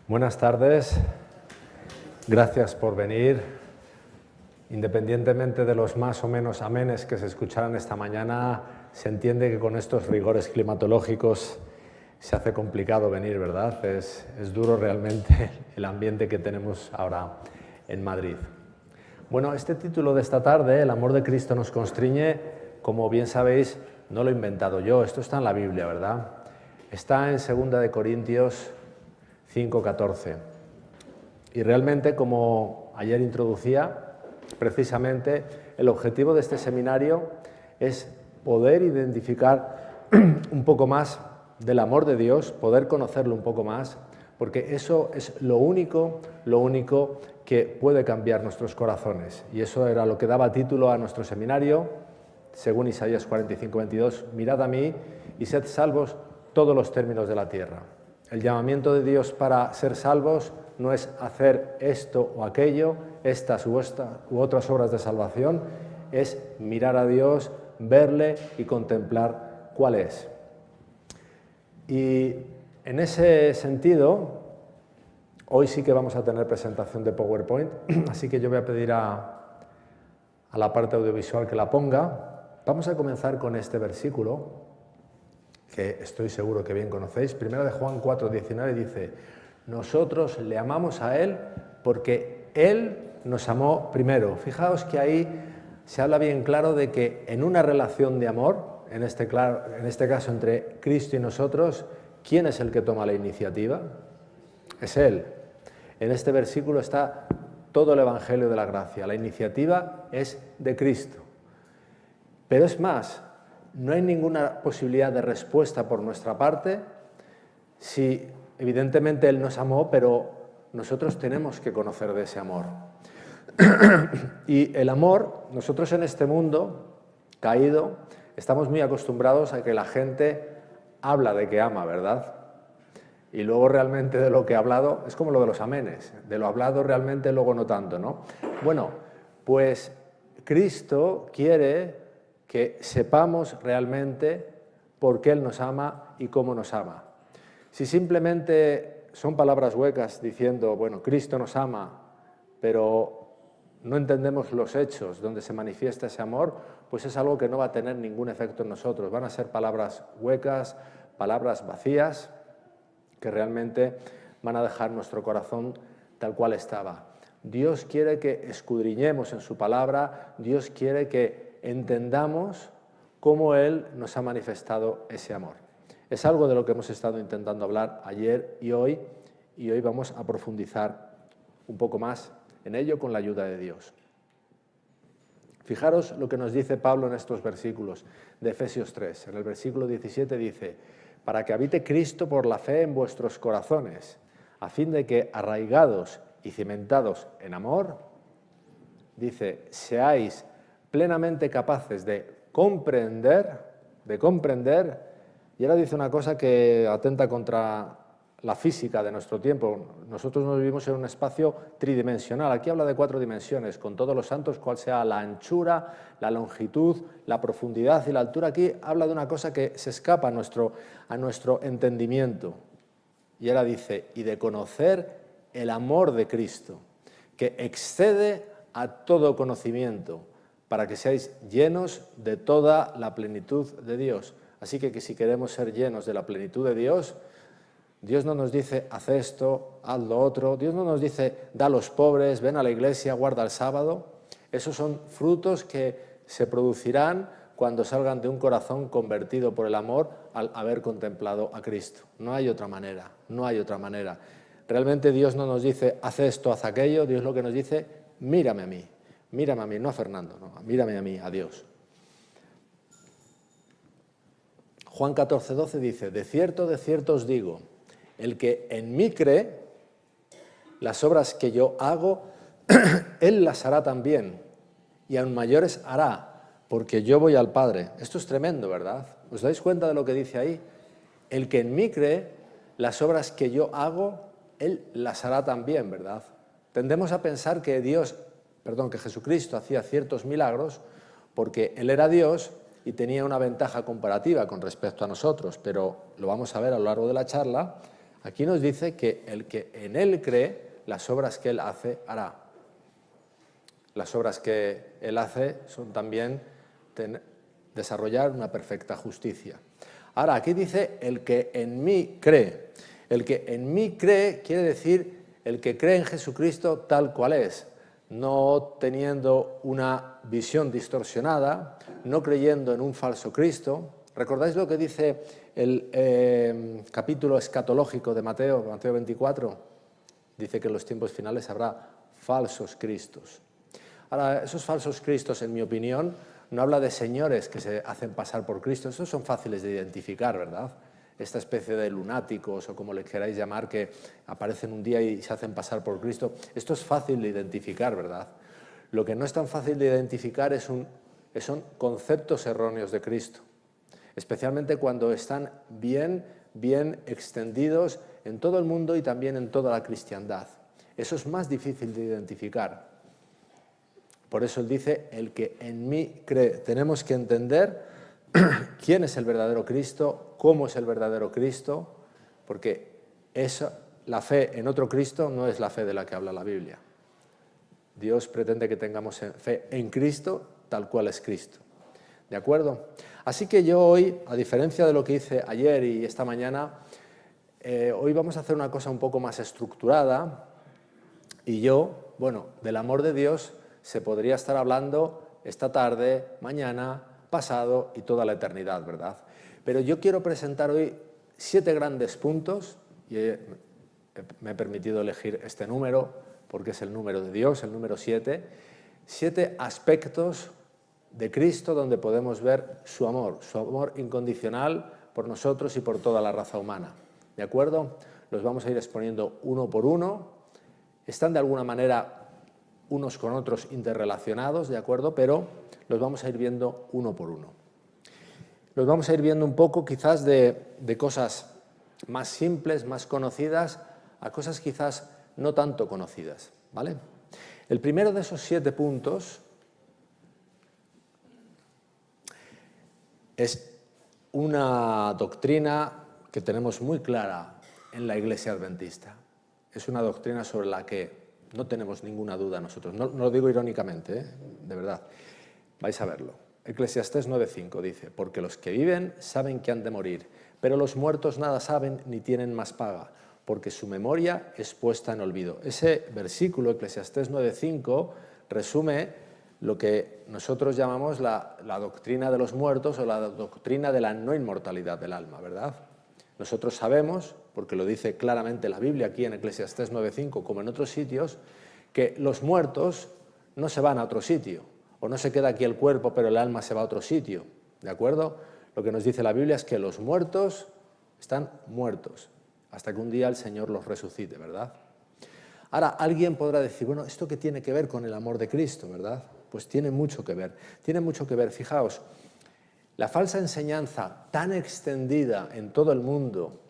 Buenas tardes, gracias por venir. Independientemente de los más o menos amenes que se escucharan esta mañana, se entiende que con estos rigores climatológicos se hace complicado venir, ¿verdad? Es duro realmente el ambiente que tenemos ahora en Madrid. Bueno, este título de esta tarde, El amor de Cristo nos constriñe, como bien sabéis, no lo he inventado yo, esto está en la Biblia, ¿verdad? Está en 2 Corintios 5:14. Y realmente, como ayer introducía, precisamente el objetivo de este seminario es poder identificar un poco más del amor de Dios, poder conocerlo un poco más, porque eso es lo único que puede cambiar nuestros corazones. Y eso era lo que daba título a nuestro seminario, según Isaías 45:22, mirad a mí y sed salvos todos los términos de la tierra. El llamamiento de Dios para ser salvos no es hacer esto o aquello, estas u otras obras de salvación, es mirar a Dios, verle y contemplar cuál es. Y en ese sentido, hoy sí que vamos a tener presentación de PowerPoint, así que yo voy a pedir a la parte audiovisual que la ponga. Vamos a comenzar con este versículo, que estoy seguro que bien conocéis. Primera de Juan 4:19 dice: nosotros le amamos a Él porque Él nos amó primero. Fijaos que ahí se habla bien claro de que en una relación de amor, en este caso entre Cristo y nosotros, ¿quién es el que toma la iniciativa? Es Él. En este versículo está todo el Evangelio de la Gracia. La iniciativa es de Cristo. Pero es más, no hay ninguna posibilidad de respuesta por nuestra parte si evidentemente Él nos amó, pero nosotros tenemos que conocer de ese amor. Y el amor, nosotros en este mundo caído estamos muy acostumbrados a que la gente habla de que ama, ¿verdad? Y luego realmente de lo que ha hablado, es como lo de los amenes, de lo hablado realmente luego no tanto, ¿no? Bueno, pues Cristo quiere que sepamos realmente por qué Él nos ama y cómo nos ama. Si simplemente son palabras huecas diciendo, bueno, Cristo nos ama, pero no entendemos los hechos donde se manifiesta ese amor, pues es algo que no va a tener ningún efecto en nosotros. Van a ser palabras huecas, palabras vacías, que realmente van a dejar nuestro corazón tal cual estaba. Dios quiere que escudriñemos en su palabra, Dios quiere que entendamos cómo Él nos ha manifestado ese amor. Es algo de lo que hemos estado intentando hablar ayer y hoy vamos a profundizar un poco más en ello con la ayuda de Dios. Fijaros lo que nos dice Pablo en estos versículos de Efesios 3. En el versículo 17 dice: para que habite Cristo por la fe en vuestros corazones, a fin de que, arraigados y cimentados en amor, dice, seáis plenamente capaces de comprender, y ahora dice una cosa que atenta contra la física de nuestro tiempo. Nosotros nos vivimos en un espacio tridimensional. Aquí habla de 4 dimensiones, con todos los santos, cuál sea la anchura, la longitud, la profundidad y la altura. Aquí habla de una cosa que se escapa a nuestro entendimiento. Y ahora dice, y de conocer el amor de Cristo, que excede a todo conocimiento, para que seáis llenos de toda la plenitud de Dios. Así que si queremos ser llenos de la plenitud de Dios, Dios no nos dice, haz esto, haz lo otro. Dios no nos dice, da a los pobres, ven a la iglesia, guarda el sábado. Esos son frutos que se producirán cuando salgan de un corazón convertido por el amor al haber contemplado a Cristo. No hay otra manera, no hay otra manera. Realmente Dios no nos dice, haz esto, haz aquello. Dios lo que nos dice, mírame a mí, no a Fernando, no, mírame a mí, a Dios. Juan 14:12 dice, de cierto os digo, el que en mí cree, las obras que yo hago, Él las hará también, y aún mayores hará, porque yo voy al Padre. Esto es tremendo, ¿verdad? ¿Os dais cuenta de lo que dice ahí? El que en mí cree, las obras que yo hago, Él las hará también, ¿verdad? Tendemos a pensar que Jesucristo hacía ciertos milagros porque Él era Dios y tenía una ventaja comparativa con respecto a nosotros, pero lo vamos a ver a lo largo de la charla. Aquí nos dice que el que en Él cree, las obras que Él hace, hará. Las obras que Él hace son también desarrollar una perfecta justicia. Ahora, aquí dice el que en mí cree. El que en mí cree quiere decir el que cree en Jesucristo tal cual es, no teniendo una visión distorsionada, no creyendo en un falso Cristo. ¿Recordáis lo que dice el capítulo escatológico de Mateo 24? Dice que en los tiempos finales habrá falsos cristos. Ahora, esos falsos cristos, en mi opinión, no habla de señores que se hacen pasar por Cristo. Esos son fáciles de identificar, ¿verdad? Esta especie de lunáticos o como le queráis llamar, que aparecen un día y se hacen pasar por Cristo. Esto es fácil de identificar, ¿verdad? Lo que no es tan fácil de identificar son conceptos erróneos de Cristo, especialmente cuando están bien extendidos en todo el mundo y también en toda la cristiandad. Eso es más difícil de identificar. Por eso él dice, el que en mí cree. Tenemos que entender quién es el verdadero Cristo, cómo es el verdadero Cristo, porque la fe en otro Cristo no es la fe de la que habla la Biblia. Dios pretende que tengamos fe en Cristo tal cual es Cristo. ¿De acuerdo? Así que yo hoy, a diferencia de lo que hice ayer y esta mañana, hoy vamos a hacer una cosa un poco más estructurada y yo, del amor de Dios se podría estar hablando esta tarde, mañana, pasado y toda la eternidad, ¿verdad? Pero yo quiero presentar hoy 7 grandes puntos y me he permitido elegir este número porque es el número de Dios, el número 7, 7 aspectos de Cristo donde podemos ver su amor incondicional por nosotros y por toda la raza humana. ¿De acuerdo? Los vamos a ir exponiendo uno por uno. Están de alguna manera unos con otros interrelacionados, ¿de acuerdo? Pero los vamos a ir viendo uno por uno. Los vamos a ir viendo un poco quizás de cosas más simples, más conocidas, a cosas quizás no tanto conocidas, ¿vale? El primero de esos 7 puntos es una doctrina que tenemos muy clara en la Iglesia Adventista. Es una doctrina sobre la que no tenemos ninguna duda nosotros. No lo digo irónicamente, de verdad. Vais a verlo. Eclesiastés 9:5 dice, porque los que viven saben que han de morir, pero los muertos nada saben ni tienen más paga, porque su memoria es puesta en olvido. Ese versículo, Eclesiastés 9:5, resume lo que nosotros llamamos la doctrina de los muertos o la doctrina de la no inmortalidad del alma, ¿verdad? Nosotros sabemos, porque lo dice claramente la Biblia aquí en Eclesiastés 9:5, como en otros sitios, que los muertos no se van a otro sitio, o no se queda aquí el cuerpo, pero el alma se va a otro sitio, ¿de acuerdo? Lo que nos dice la Biblia es que los muertos están muertos, hasta que un día el Señor los resucite, ¿verdad? Ahora, alguien podrá decir, bueno, ¿esto qué tiene que ver con el amor de Cristo, verdad? Pues tiene mucho que ver. Tiene mucho que ver, fijaos, la falsa enseñanza tan extendida en todo el mundo,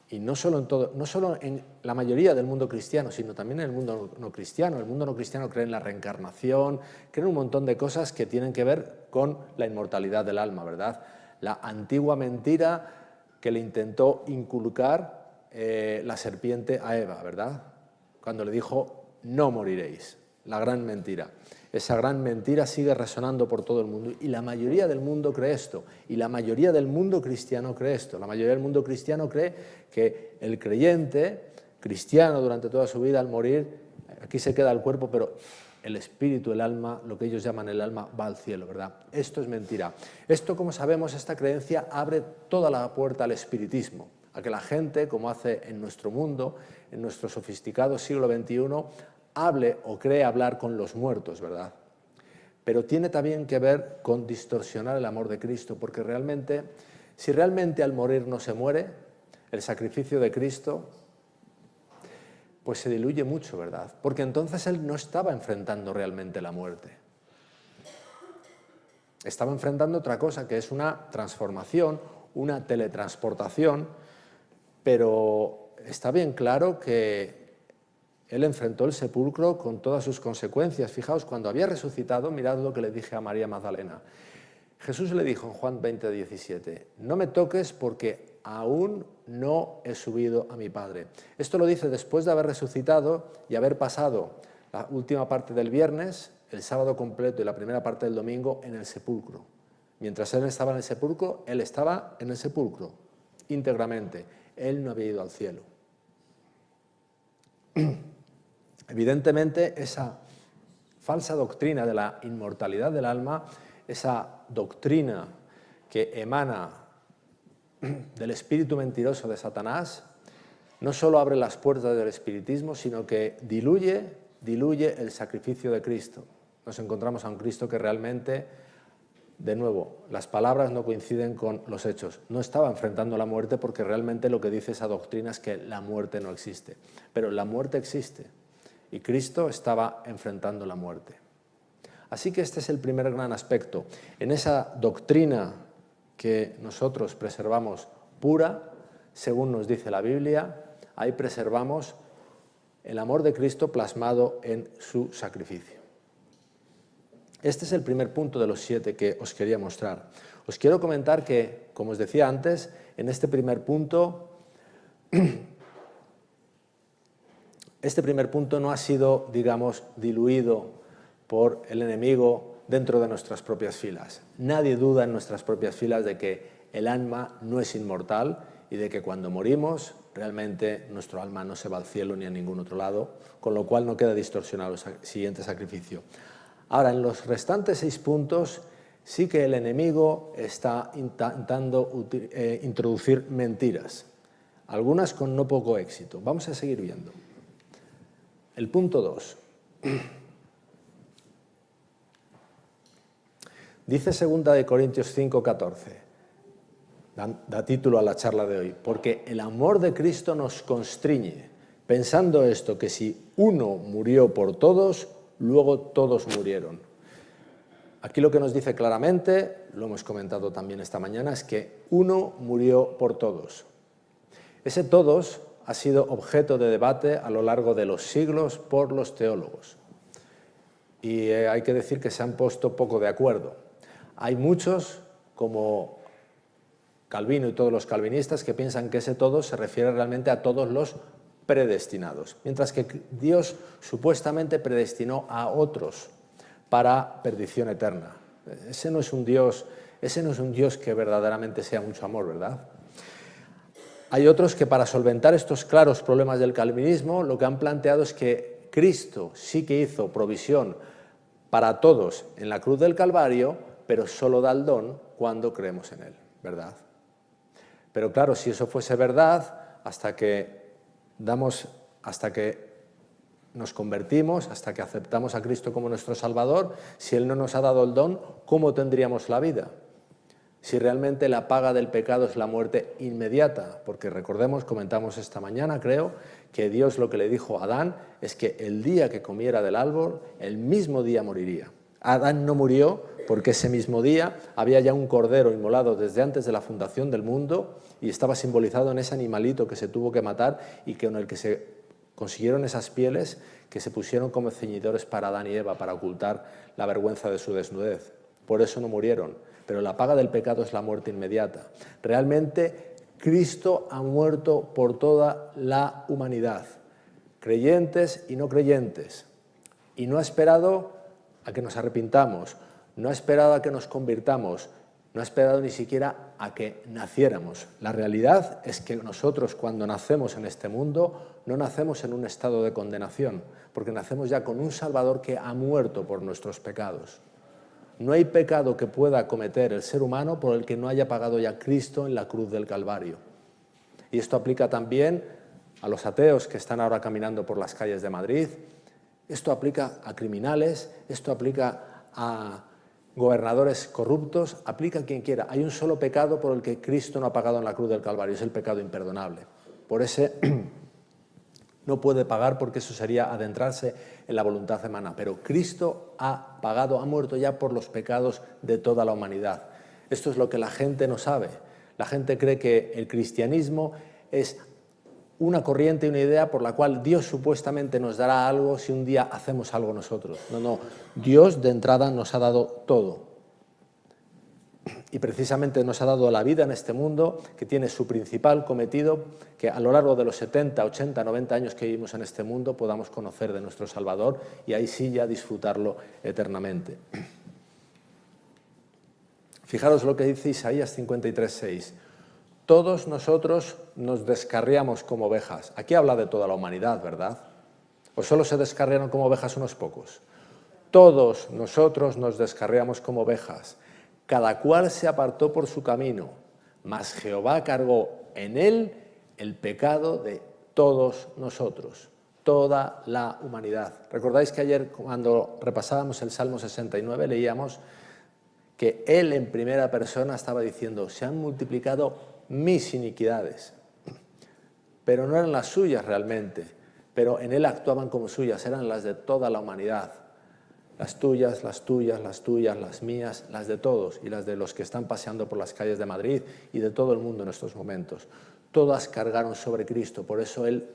y no solo en la mayoría del mundo cristiano, sino también en el mundo no cristiano. El mundo no cristiano cree en la reencarnación, cree en un montón de cosas que tienen que ver con la inmortalidad del alma, ¿verdad? La antigua mentira que le intentó inculcar la serpiente a Eva, ¿verdad? Cuando le dijo, no moriréis, la gran mentira. Esa gran mentira sigue resonando por todo el mundo y la mayoría del mundo cree esto, y la mayoría del mundo cristiano cree esto. La mayoría del mundo cristiano cree que el creyente cristiano durante toda su vida al morir, aquí se queda el cuerpo, pero el espíritu, el alma, lo que ellos llaman el alma, va al cielo, ¿verdad? Esto es mentira. Esto, como sabemos, esta creencia abre toda la puerta al espiritismo, a que la gente, como hace en nuestro mundo, en nuestro sofisticado siglo XXI, hable o cree hablar con los muertos, ¿verdad? Pero tiene también que ver con distorsionar el amor de Cristo, porque realmente, si realmente al morir no se muere, el sacrificio de Cristo, pues se diluye mucho, ¿verdad? Porque entonces Él no estaba enfrentando realmente la muerte. Estaba enfrentando otra cosa, que es una transformación, una teletransportación, pero está bien claro que Él enfrentó el sepulcro con todas sus consecuencias. Fijaos, cuando había resucitado, mirad lo que le dije a María Magdalena. Jesús le dijo en Juan 20:17, no me toques porque aún no he subido a mi Padre. Esto lo dice después de haber resucitado y haber pasado la última parte del viernes, el sábado completo y la primera parte del domingo en el sepulcro. Mientras él estaba en el sepulcro, él estaba en el sepulcro, íntegramente. Él no había ido al cielo. Evidentemente, esa falsa doctrina de la inmortalidad del alma, esa doctrina que emana del espíritu mentiroso de Satanás, no solo abre las puertas del espiritismo, sino que diluye el sacrificio de Cristo. Nos encontramos a un Cristo que realmente, de nuevo, las palabras no coinciden con los hechos. No estaba enfrentando la muerte porque realmente lo que dice esa doctrina es que la muerte no existe. Pero la muerte existe y Cristo estaba enfrentando la muerte. Así que este es el primer gran aspecto. En esa doctrina que nosotros preservamos pura, según nos dice la Biblia, ahí preservamos el amor de Cristo plasmado en su sacrificio. Este es el primer punto de los 7 que os quería mostrar. Os quiero comentar que, como os decía antes, en este primer punto no ha sido, digamos, diluido por el enemigo dentro de nuestras propias filas. Nadie duda en nuestras propias filas de que el alma no es inmortal y de que cuando morimos realmente nuestro alma no se va al cielo ni a ningún otro lado, con lo cual no queda distorsionado el siguiente sacrificio. Ahora, en los restantes 6 puntos sí que el enemigo está intentando introducir mentiras, algunas con no poco éxito. Vamos a seguir viendo. El punto 2. Dice 2 Corintios 5:14, da título a la charla de hoy, porque el amor de Cristo nos constriñe, pensando esto, que si uno murió por todos, luego todos murieron. Aquí lo que nos dice claramente, lo hemos comentado también esta mañana, es que uno murió por todos. Ese todos ha sido objeto de debate a lo largo de los siglos por los teólogos. Y hay que decir que se han puesto poco de acuerdo. Hay muchos, como Calvino y todos los calvinistas, que piensan que ese todos se refiere realmente a todos los predestinados, mientras que Dios supuestamente predestinó a otros para perdición eterna. Ese no es un Dios que verdaderamente sea mucho amor, ¿verdad? Hay otros que, para solventar estos claros problemas del calvinismo, lo que han planteado es que Cristo sí que hizo provisión para todos en la cruz del Calvario, pero solo da el don cuando creemos en él, ¿verdad? Pero claro, si eso fuese verdad, hasta que nos convertimos, hasta que aceptamos a Cristo como nuestro Salvador, si Él no nos ha dado el don, ¿cómo tendríamos la vida? Si realmente la paga del pecado es la muerte inmediata, porque recordemos, comentamos esta mañana, creo, que Dios lo que le dijo a Adán es que el día que comiera del árbol, el mismo día moriría. Adán no murió porque ese mismo día había ya un cordero inmolado desde antes de la fundación del mundo y estaba simbolizado en ese animalito que se tuvo que matar y con el que se consiguieron esas pieles que se pusieron como ceñidores para Adán y Eva, para ocultar la vergüenza de su desnudez. Por eso no murieron, pero la paga del pecado es la muerte inmediata. Realmente Cristo ha muerto por toda la humanidad, creyentes y no creyentes, y no ha esperado a que nos arrepintamos, no ha esperado a que nos convirtamos, no ha esperado ni siquiera a que naciéramos. La realidad es que nosotros, cuando nacemos en este mundo, no nacemos en un estado de condenación, porque nacemos ya con un Salvador que ha muerto por nuestros pecados. No hay pecado que pueda cometer el ser humano por el que no haya pagado ya Cristo en la cruz del Calvario. Y esto aplica también a los ateos que están ahora caminando por las calles de Madrid. Esto aplica a criminales, esto aplica a gobernadores corruptos, aplica a quien quiera. Hay un solo pecado por el que Cristo no ha pagado en la cruz del Calvario, es el pecado imperdonable. Por ese no puede pagar, porque eso sería adentrarse en la voluntad humana. Pero Cristo ha pagado, ha muerto ya por los pecados de toda la humanidad. Esto es lo que la gente no sabe. La gente cree que el cristianismo es una corriente y una idea por la cual Dios supuestamente nos dará algo si un día hacemos algo nosotros. No, Dios de entrada nos ha dado todo. y precisamente nos ha dado la vida en este mundo, que tiene su principal cometido, que a lo largo de los 70, 80, 90 años que vivimos en este mundo podamos conocer de nuestro Salvador y ahí sí ya disfrutarlo eternamente. Fijaros lo que dice Isaías 53:6. Todos nosotros nos descarriamos como ovejas. Aquí habla de toda la humanidad, ¿verdad? ¿O solo se descarriaron como ovejas unos pocos? Todos nosotros nos descarriamos como ovejas. Cada cual se apartó por su camino, mas Jehová cargó en él el pecado de todos nosotros, toda la humanidad. ¿Recordáis que ayer cuando repasábamos el Salmo 69 leíamos que él en primera persona estaba diciendo, se han multiplicado mis iniquidades, pero no eran las suyas realmente, pero en él actuaban como suyas, eran las de toda la humanidad, las tuyas, las tuyas, las tuyas, las mías, las de todos y las de los que están paseando por las calles de Madrid y de todo el mundo en estos momentos. Todas cargaron sobre Cristo, por eso él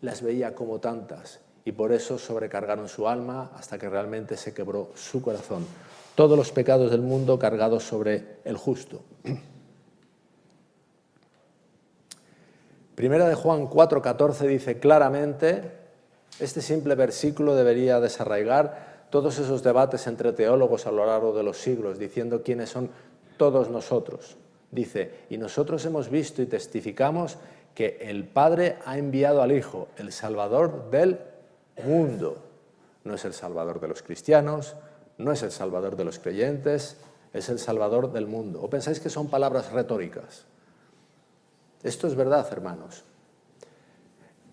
las veía como tantas y por eso sobrecargaron su alma hasta que realmente se quebró su corazón. Todos los pecados del mundo cargados sobre el justo. Primera de Juan 4:14 dice claramente, este simple versículo debería desarraigar todos esos debates entre teólogos a lo largo de los siglos, diciendo quiénes son todos nosotros. Dice, y nosotros hemos visto y testificamos que el Padre ha enviado al Hijo, el Salvador del mundo. No es el Salvador de los cristianos, no es el Salvador de los creyentes, es el Salvador del mundo. ¿O pensáis que son palabras retóricas? Esto es verdad, hermanos.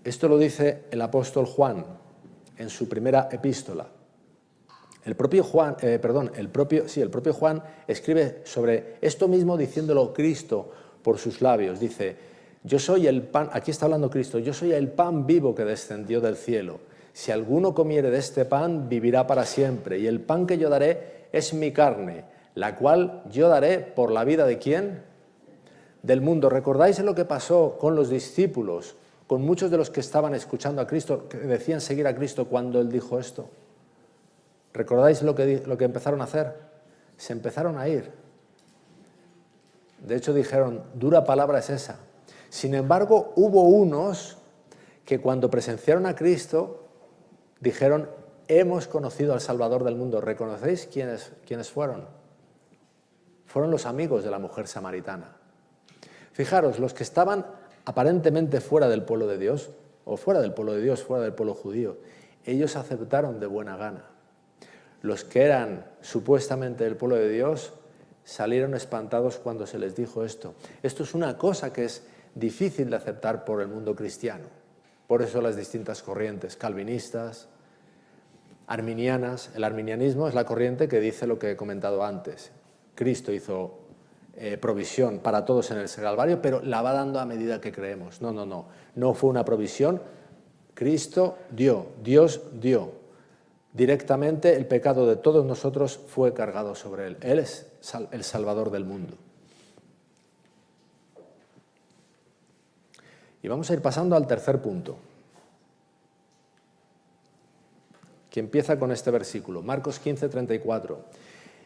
Esto lo dice el apóstol Juan en su primera epístola. El propio Juan escribe sobre esto mismo diciéndolo Cristo por sus labios. Dice, yo soy el pan, aquí está hablando Cristo, yo soy el pan vivo que descendió del cielo. Si alguno comiere de este pan, vivirá para siempre. Y el pan que yo daré es mi carne, la cual yo daré por la vida ¿de quién? Del mundo. ¿Recordáis lo que pasó con los discípulos, con muchos de los que estaban escuchando a Cristo, que decían seguir a Cristo cuando Él dijo esto? ¿Recordáis lo que empezaron a hacer? Se empezaron a ir. De hecho dijeron, dura palabra es esa. Sin embargo, hubo unos que cuando presenciaron a Cristo dijeron, hemos conocido al Salvador del mundo. ¿Reconocéis quiénes fueron? Fueron los amigos de la mujer samaritana. Fijaros, los que estaban aparentemente fuera del pueblo de Dios, o fuera del pueblo de Dios, fuera del pueblo judío, ellos aceptaron de buena gana. Los que eran supuestamente del pueblo de Dios salieron espantados cuando se les dijo esto. Esto es una cosa que es difícil de aceptar por el mundo cristiano. Por eso las distintas corrientes, calvinistas, arminianas. El arminianismo es la corriente que dice lo que he comentado antes. Cristo hizo provisión para todos en el Calvario, pero la va dando a medida que creemos. No fue una provisión. Cristo dio, Dios dio. Directamente el pecado de todos nosotros fue cargado sobre Él. Él es el Salvador del mundo. Y vamos a ir pasando al tercer punto, que empieza con este versículo, Marcos 15:34.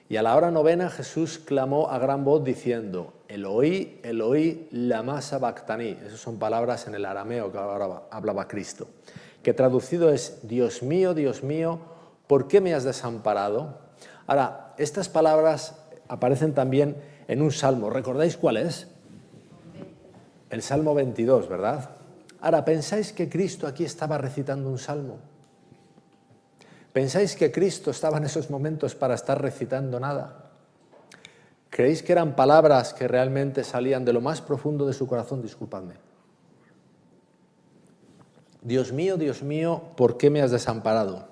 Y a la hora novena Jesús clamó a gran voz diciendo, Eloí, Eloí, lama sabactaní. Esas son palabras en el arameo que ahora hablaba Cristo, que traducido es, Dios mío, ¿por qué me has desamparado? Ahora, estas palabras aparecen también en un salmo. ¿Recordáis cuál es? El Salmo 22, ¿verdad? Ahora, ¿pensáis que Cristo aquí estaba recitando un salmo? ¿Pensáis que Cristo estaba en esos momentos para estar recitando nada? ¿Creéis que eran palabras que realmente salían de lo más profundo de su corazón? Disculpadme. Dios mío, ¿por qué me has desamparado?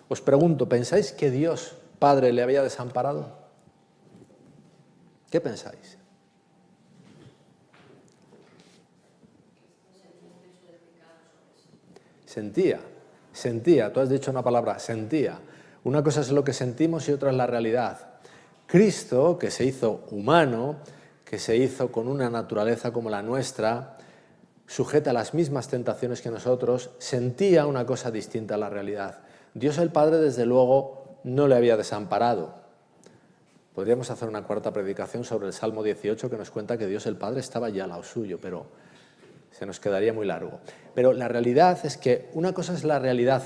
Os pregunto, ¿pensáis que Dios Padre le había desamparado? ¿Qué pensáis? Sentía, tú has dicho una palabra, sentía. Una cosa es lo que sentimos y otra es la realidad. Cristo, que se hizo humano, que se hizo con una naturaleza como la nuestra, sujeta a las mismas tentaciones que nosotros, sentía una cosa distinta a la realidad. Dios el Padre, desde luego, no le había desamparado. Podríamos hacer una cuarta predicación sobre el Salmo 18 que nos cuenta que Dios el Padre estaba ya al lado suyo, pero se nos quedaría muy largo. Pero la realidad es que una cosa es la realidad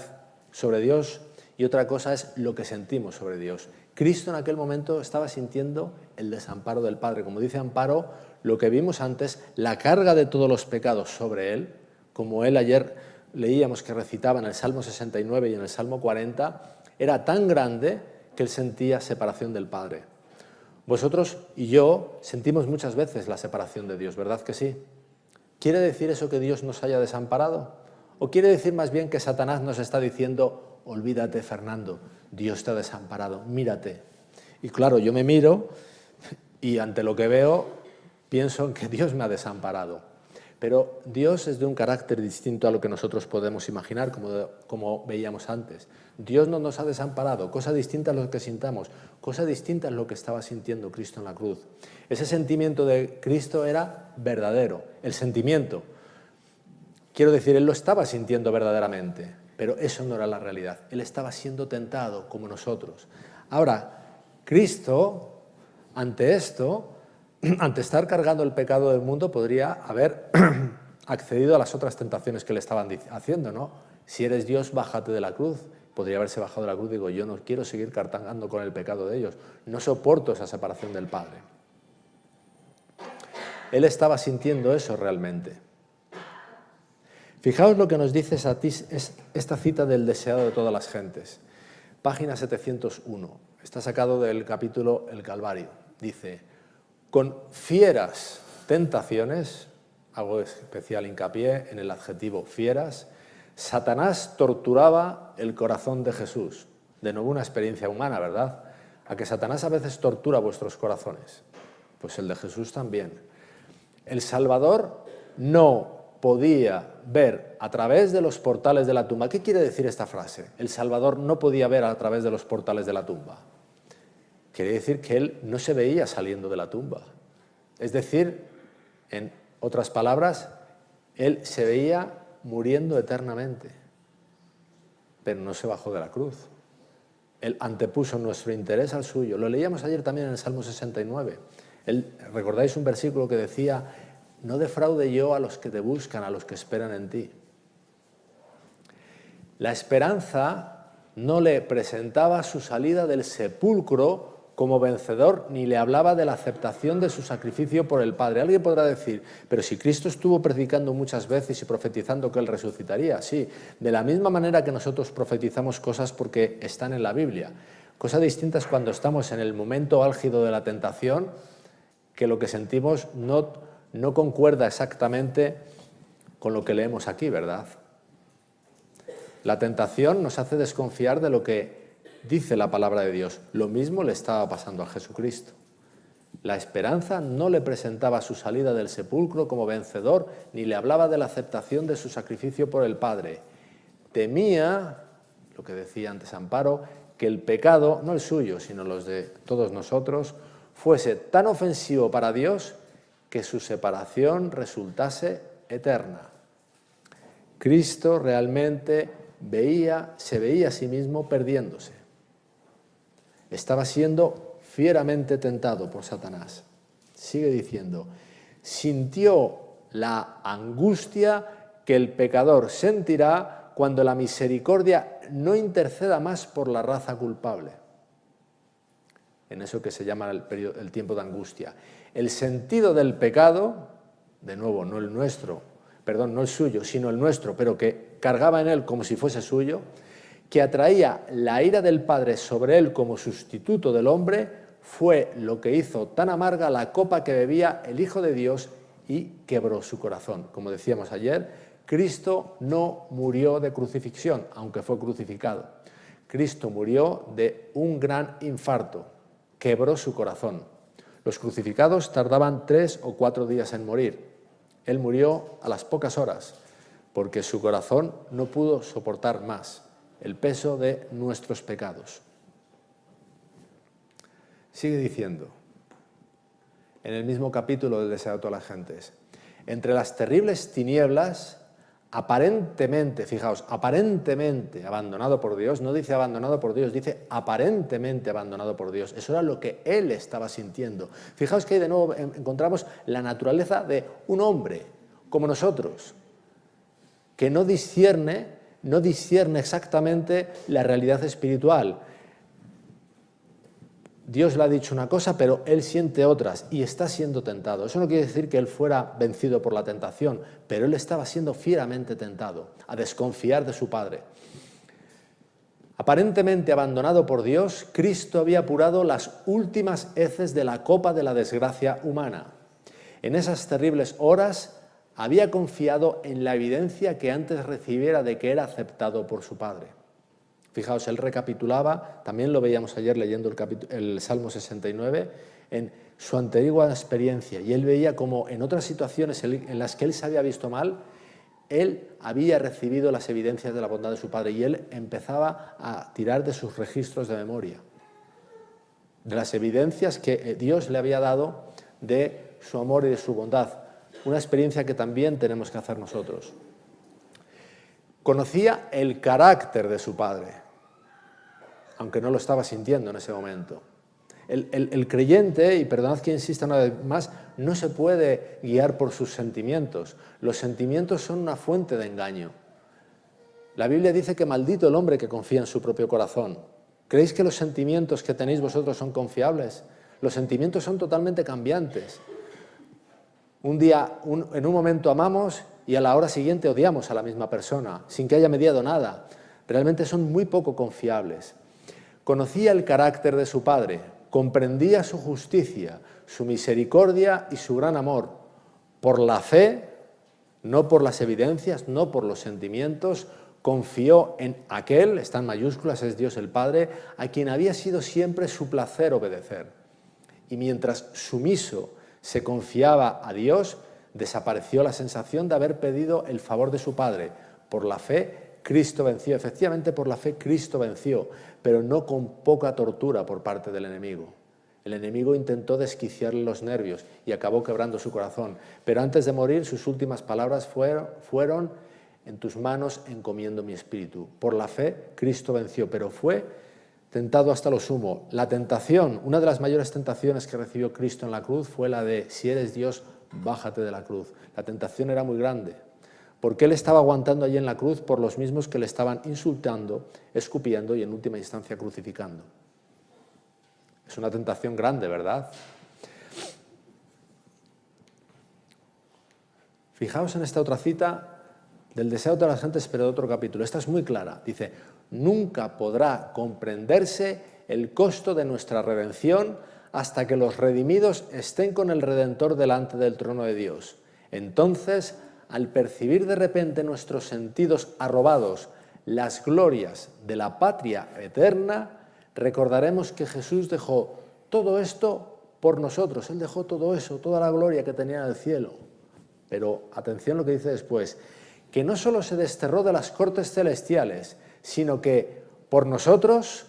sobre Dios y otra cosa es lo que sentimos sobre Dios. Cristo en aquel momento estaba sintiendo el desamparo del Padre. Como dice Amparo, lo que vimos antes, la carga de todos los pecados sobre él, como él ayer leíamos que recitaba en el Salmo 69 y en el Salmo 40, era tan grande que él sentía separación del Padre. Vosotros y yo sentimos muchas veces la separación de Dios, ¿verdad que sí? ¿Quiere decir eso que Dios nos haya desamparado? ¿O quiere decir más bien que Satanás nos está diciendo, olvídate, Fernando, Dios te ha desamparado, mírate? Y claro, yo me miro y ante lo que veo pienso en que Dios me ha desamparado. Pero Dios es de un carácter distinto a lo que nosotros podemos imaginar, como veíamos antes. Dios no nos ha desamparado, cosa distinta a lo que sintamos, cosa distinta a lo que estaba sintiendo Cristo en la cruz. Ese sentimiento de Cristo era verdadero, el sentimiento. Quiero decir, Él lo estaba sintiendo verdaderamente, pero eso no era la realidad. Él estaba siendo tentado como nosotros. Ahora, Cristo, ante esto, ante estar cargando el pecado del mundo, podría haber accedido a las otras tentaciones que le estaban haciendo, ¿no? Si eres Dios, bájate de la cruz. Podría haberse bajado de la cruz y digo, yo no quiero seguir cargando con el pecado de ellos. No soporto esa separación del Padre. Él estaba sintiendo eso realmente. Fijaos lo que nos dice esta cita del deseado de todas las gentes. Página 701. Está sacado del capítulo El Calvario. Dice, con fieras tentaciones, hago especial hincapié en el adjetivo fieras, Satanás torturaba el corazón de Jesús. De nuevo una experiencia humana, ¿verdad? A que Satanás a veces tortura vuestros corazones. Pues el de Jesús también. El Salvador no podía ver a través de los portales de la tumba. ¿Qué quiere decir esta frase? El Salvador no podía ver a través de los portales de la tumba. Quiere decir que él no se veía saliendo de la tumba. Es decir, en otras palabras, él se veía muriendo eternamente, pero no se bajó de la cruz. Él antepuso nuestro interés al suyo. Lo leíamos ayer también en el Salmo 69. ¿Recordáis un versículo que decía, no defraude yo a los que te buscan, a los que esperan en ti? La esperanza no le presentaba su salida del sepulcro como vencedor, ni le hablaba de la aceptación de su sacrificio por el Padre. Alguien podrá decir, pero si Cristo estuvo predicando muchas veces y profetizando que Él resucitaría, sí, de la misma manera que nosotros profetizamos cosas porque están en la Biblia. Cosa distinta es cuando estamos en el momento álgido de la tentación, que lo que sentimos no concuerda exactamente con lo que leemos aquí, ¿verdad? La tentación nos hace desconfiar de lo que dice la palabra de Dios. Lo mismo le estaba pasando a Jesucristo. La esperanza no le presentaba su salida del sepulcro como vencedor, ni le hablaba de la aceptación de su sacrificio por el Padre. Temía, lo que decía antes Amparo, que el pecado, no el suyo, sino los de todos nosotros, fuese tan ofensivo para Dios que su separación resultase eterna. Cristo realmente se veía a sí mismo perdiéndose. Estaba siendo fieramente tentado por Satanás. Sigue diciendo, sintió la angustia que el pecador sentirá cuando la misericordia no interceda más por la raza culpable. En eso que se llama el tiempo de angustia. El sentido del pecado, de nuevo, no el nuestro, perdón, no el suyo, sino el nuestro, pero que cargaba en él como si fuese suyo, que atraía la ira del Padre sobre él como sustituto del hombre, fue lo que hizo tan amarga la copa que bebía el Hijo de Dios y quebró su corazón. Como decíamos ayer, Cristo no murió de crucifixión, aunque fue crucificado. Cristo murió de un gran infarto, quebró su corazón. Los crucificados tardaban 3 o 4 días en morir. Él murió a las pocas horas, porque su corazón no pudo soportar más el peso de nuestros pecados. Sigue diciendo, en el mismo capítulo del Deseado de todas las gentes, entre las terribles tinieblas aparentemente, fijaos, aparentemente abandonado por Dios, no dice abandonado por Dios, dice aparentemente abandonado por Dios. Eso era lo que él estaba sintiendo. Fijaos que ahí de nuevo encontramos la naturaleza de un hombre como nosotros, que no discierne exactamente la realidad espiritual. Dios le ha dicho una cosa, pero él siente otras y está siendo tentado. Eso no quiere decir que él fuera vencido por la tentación, pero él estaba siendo fieramente tentado a desconfiar de su Padre. Aparentemente abandonado por Dios, Cristo había apurado las últimas heces de la copa de la desgracia humana. En esas terribles horas había confiado en la evidencia que antes recibiera de que era aceptado por su Padre. Fijaos, él recapitulaba, también lo veíamos ayer leyendo el Salmo 69, en su antigua experiencia, y él veía como en otras situaciones en las que él se había visto mal, él había recibido las evidencias de la bondad de su Padre, y él empezaba a tirar de sus registros de memoria, de las evidencias que Dios le había dado de su amor y de su bondad, una experiencia que también tenemos que hacer nosotros. Conocía el carácter de su Padre, aunque no lo estaba sintiendo en ese momento. El creyente, y perdonad que insista una vez más, no se puede guiar por sus sentimientos. Los sentimientos son una fuente de engaño. La Biblia dice que maldito el hombre que confía en su propio corazón. ¿Creéis que los sentimientos que tenéis vosotros son confiables? Los sentimientos son totalmente cambiantes. Un día, en un momento amamos y a la hora siguiente odiamos a la misma persona, sin que haya mediado nada. Realmente son muy poco confiables. Conocía el carácter de su Padre, comprendía su justicia, su misericordia y su gran amor. Por la fe, no por las evidencias, no por los sentimientos, confió en aquel, está en mayúsculas, es Dios el Padre, a quien había sido siempre su placer obedecer. Y mientras sumiso se confiaba a Dios, desapareció la sensación de haber pedido el favor de su Padre. Por la fe, Cristo venció. Efectivamente, por la fe, Cristo venció, pero no con poca tortura por parte del enemigo. El enemigo intentó desquiciarle los nervios y acabó quebrando su corazón. Pero antes de morir, sus últimas palabras fueron: en tus manos encomiendo mi espíritu. Por la fe, Cristo venció, pero fue tentado hasta lo sumo. La tentación, una de las mayores tentaciones que recibió Cristo en la cruz fue la de: si eres Dios, bájate de la cruz. La tentación era muy grande, porque él estaba aguantando allí en la cruz por los mismos que le estaban insultando, escupiendo y en última instancia crucificando. Es una tentación grande, ¿verdad? Fijaos en esta otra cita del deseo de las gentes, pero de otro capítulo. Esta es muy clara. Dice: nunca podrá comprenderse el costo de nuestra redención hasta que los redimidos estén con el Redentor delante del trono de Dios. Entonces, al percibir de repente nuestros sentidos arrobados las glorias de la patria eterna, recordaremos que Jesús dejó todo esto por nosotros. Él dejó todo eso, toda la gloria que tenía en el cielo. Pero atención lo que dice después: que no solo se desterró de las cortes celestiales, sino que por nosotros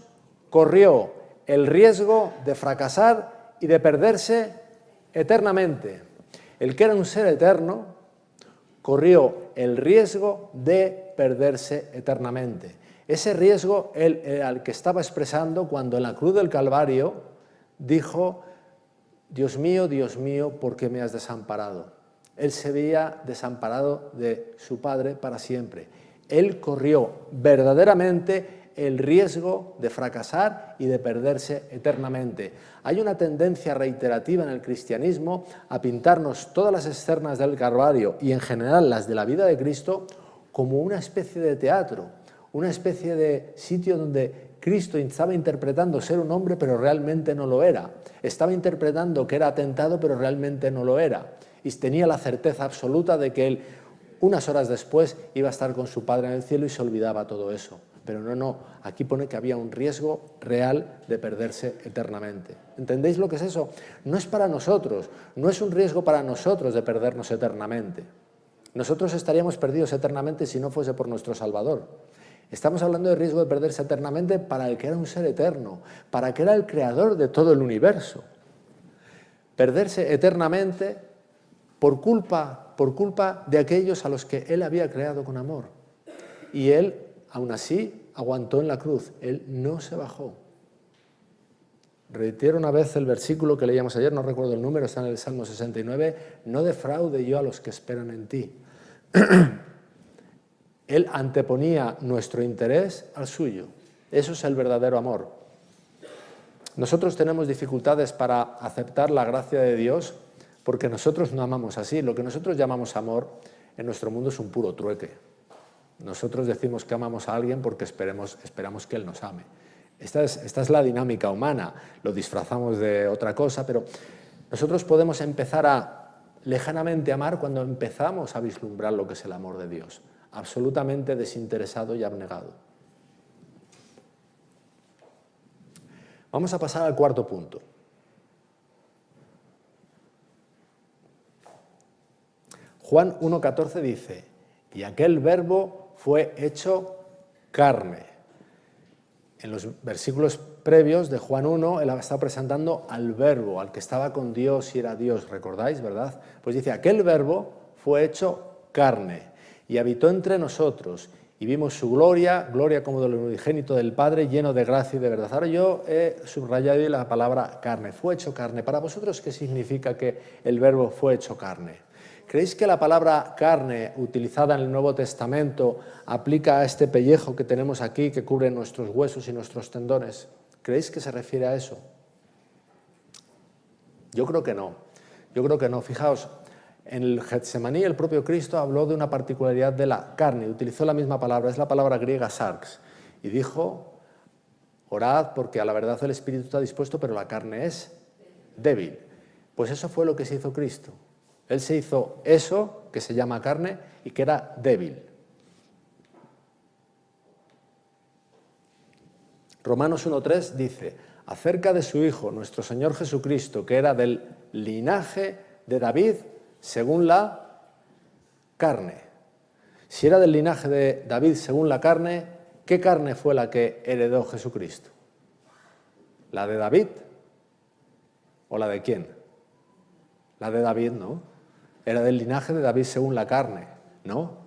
corrió el riesgo de fracasar y de perderse eternamente. El que era un ser eterno corrió el riesgo de perderse eternamente. Ese riesgo al que estaba expresando cuando en la cruz del Calvario dijo: Dios mío, ¿por qué me has desamparado? Él se veía desamparado de su Padre para siempre. Él corrió verdaderamente el riesgo de fracasar y de perderse eternamente. Hay una tendencia reiterativa en el cristianismo a pintarnos todas las escenas del Calvario y en general las de la vida de Cristo como una especie de teatro, una especie de sitio donde Cristo estaba interpretando ser un hombre pero realmente no lo era. Estaba interpretando que era tentado pero realmente no lo era. Y tenía la certeza absoluta de que él, unas horas después, iba a estar con su Padre en el cielo y se olvidaba todo eso. Pero no, aquí pone que había un riesgo real de perderse eternamente. ¿Entendéis lo que es eso? No es para nosotros, no es un riesgo para nosotros de perdernos eternamente. Nosotros estaríamos perdidos eternamente si no fuese por nuestro Salvador. Estamos hablando de riesgo de perderse eternamente para el que era un ser eterno, para el que era el creador de todo el universo. Perderse eternamente por culpa por culpa de aquellos a los que Él había creado con amor. Y Él, aún así, aguantó en la cruz. Él no se bajó. Reitero una vez el versículo que leíamos ayer, no recuerdo el número, está en el Salmo 69, no defraude yo a los que esperan en ti. Él anteponía nuestro interés al suyo. Eso es el verdadero amor. Nosotros tenemos dificultades para aceptar la gracia de Dios porque nosotros no amamos así. Lo que nosotros llamamos amor en nuestro mundo es un puro trueque. Nosotros decimos que amamos a alguien porque esperamos que Él nos ame. Esta es la dinámica humana, lo disfrazamos de otra cosa, pero nosotros podemos empezar a lejanamente amar cuando empezamos a vislumbrar lo que es el amor de Dios, absolutamente desinteresado y abnegado. Vamos a pasar al cuarto punto. Juan 1,14 dice, y aquel verbo fue hecho carne. En los versículos previos de Juan 1, él está presentando al verbo, al que estaba con Dios y era Dios, ¿recordáis, verdad? Pues dice, aquel verbo fue hecho carne y habitó entre nosotros y vimos su gloria, gloria como del unigénito del Padre, lleno de gracia y de verdad. Ahora yo he subrayado ahí la palabra carne, fue hecho carne. Para vosotros, ¿qué significa que el verbo fue hecho carne? ¿Creéis que la palabra carne utilizada en el Nuevo Testamento aplica a este pellejo que tenemos aquí que cubre nuestros huesos y nuestros tendones? ¿Creéis que se refiere a eso? Yo creo que no. Yo creo que no. Fijaos, en el Getsemaní el propio Cristo habló de una particularidad de la carne, utilizó la misma palabra, es la palabra griega sarx, y dijo, orad porque a la verdad el espíritu está dispuesto, pero la carne es débil. Pues eso fue lo que se hizo Cristo. Él se hizo eso, que se llama carne, y que era débil. Romanos 1,3 dice, acerca de su Hijo, nuestro Señor Jesucristo, que era del linaje de David, según la carne. Si era del linaje de David según la carne, ¿qué carne fue la que heredó Jesucristo? ¿La de David? ¿O la de quién? La de David, ¿no? Era del linaje de David según la carne, ¿no?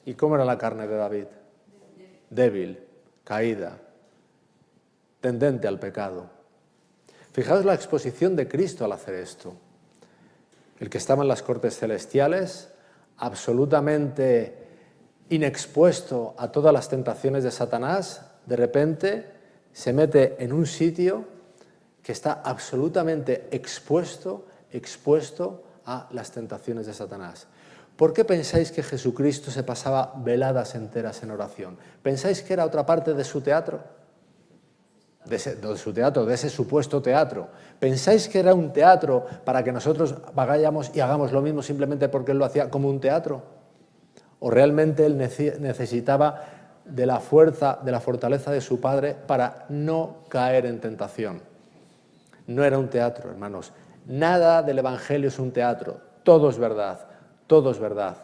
¿Y cómo era la carne de David? Débil, caída, tendente al pecado. Fijaos la exposición de Cristo al hacer esto. El que estaba en las cortes celestiales, absolutamente inexpuesto a todas las tentaciones de Satanás, de repente se mete en un sitio que está absolutamente expuesto a las tentaciones de Satanás. ¿Por qué pensáis que Jesucristo se pasaba veladas enteras en oración? ¿Pensáis que era otra parte de su teatro? De ese supuesto teatro. ¿Pensáis que era un teatro para que nosotros vayamos y hagamos lo mismo simplemente porque Él lo hacía como un teatro? ¿O realmente Él necesitaba de la fuerza, de la fortaleza de su Padre para no caer en tentación? No era un teatro, hermanos. Nada del Evangelio es un teatro. Todo es verdad. Todo es verdad.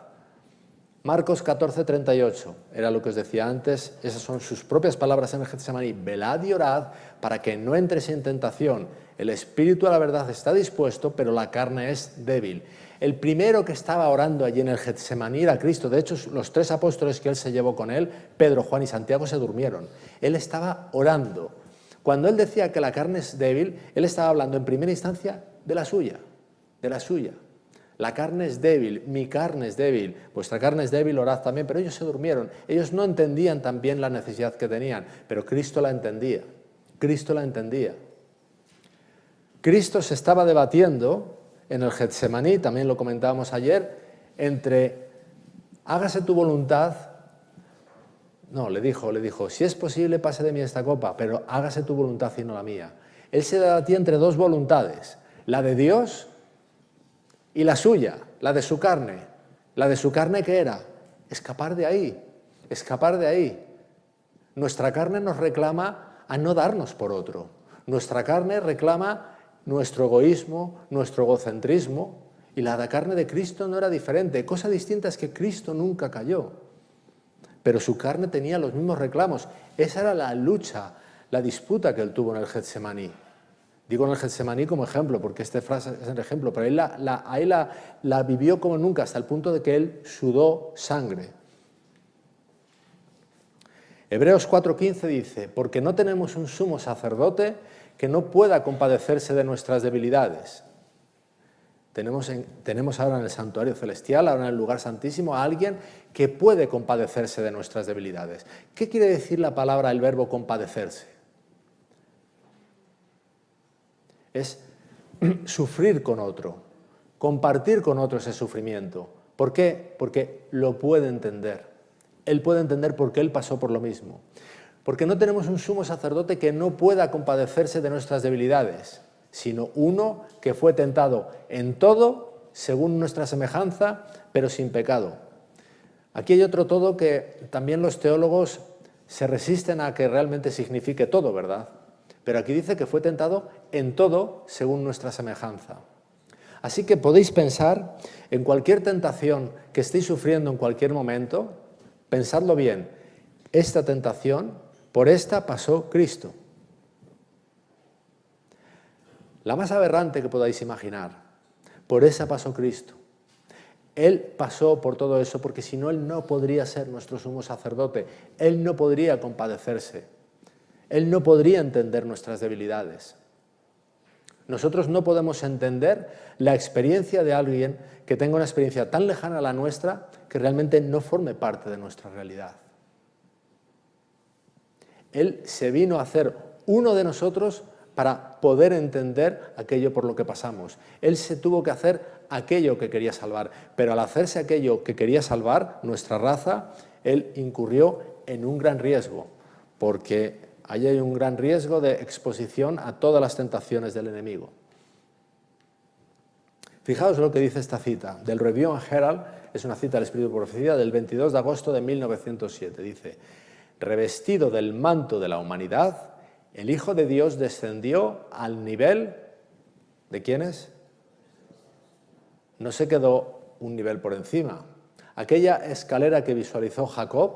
Marcos 14:38, era lo que os decía antes, esas son sus propias palabras en el Getsemaní. Velad y orad para que no entres en tentación. El espíritu a la verdad está dispuesto, pero la carne es débil. El primero que estaba orando allí en el Getsemaní era Cristo. De hecho, los 3 apóstoles que Él se llevó con Él, Pedro, Juan y Santiago, se durmieron. Él estaba orando. Cuando Él decía que la carne es débil, Él estaba hablando en primera instancia de la suya, de la suya. La carne es débil, mi carne es débil, vuestra carne es débil, orad también, pero ellos se durmieron. Ellos no entendían también la necesidad que tenían, pero Cristo la entendía. Cristo la entendía. Cristo se estaba debatiendo en el Getsemaní, también lo comentábamos ayer, entre hágase tu voluntad. No, le dijo, si es posible pase de mí esta copa, pero hágase tu voluntad y no la mía. Él se debatía entre 2 voluntades, la de Dios y la suya, la de su carne. ¿La de su carne qué era? Escapar de ahí, escapar de ahí. Nuestra carne nos reclama a no darnos por otro. Nuestra carne reclama nuestro egoísmo, nuestro egocentrismo, y la carne de Cristo no era diferente. Cosa distinta es que Cristo nunca cayó, pero su carne tenía los mismos reclamos. Esa era la lucha, la disputa que Él tuvo en el Getsemaní. Digo en el Getsemaní como ejemplo, porque esta frase es el ejemplo, pero ahí la vivió como nunca, hasta el punto de que él sudó sangre. Hebreos 4:15 dice, porque no tenemos un sumo sacerdote que no pueda compadecerse de nuestras debilidades. Tenemos ahora en el santuario celestial, ahora en el lugar santísimo, a alguien que puede compadecerse de nuestras debilidades. ¿Qué quiere decir la palabra, el verbo compadecerse? Es sufrir con otro, compartir con otro ese sufrimiento. ¿Por qué? Porque lo puede entender. Él puede entender porque él pasó por lo mismo. Porque no tenemos un sumo sacerdote que no pueda compadecerse de nuestras debilidades, sino uno que fue tentado en todo, según nuestra semejanza, pero sin pecado. Aquí hay otro todo que también los teólogos se resisten a que realmente signifique todo, ¿verdad? Pero aquí dice que fue tentado en todo, según nuestra semejanza. Así que podéis pensar en cualquier tentación que estéis sufriendo en cualquier momento, pensadlo bien, esta tentación, por esta pasó Cristo. La más aberrante que podáis imaginar, por esa pasó Cristo. Él pasó por todo eso porque si no, Él no podría ser nuestro sumo sacerdote, Él no podría compadecerse, Él no podría entender nuestras debilidades. Nosotros no podemos entender la experiencia de alguien que tenga una experiencia tan lejana a la nuestra que realmente no forme parte de nuestra realidad. Él se vino a hacer uno de nosotros para poder entender aquello por lo que pasamos. Él se tuvo que hacer aquello que quería salvar, pero al hacerse aquello que quería salvar, nuestra raza, Él incurrió en un gran riesgo, porque ahí hay un gran riesgo de exposición a todas las tentaciones del enemigo. Fijaos lo que dice esta cita del Review and Herald, es una cita del Espíritu de Profecía del 22 de agosto de 1907. Dice, revestido del manto de la humanidad, el Hijo de Dios descendió al nivel ¿de quiénes? No se quedó un nivel por encima. Aquella escalera que visualizó Jacob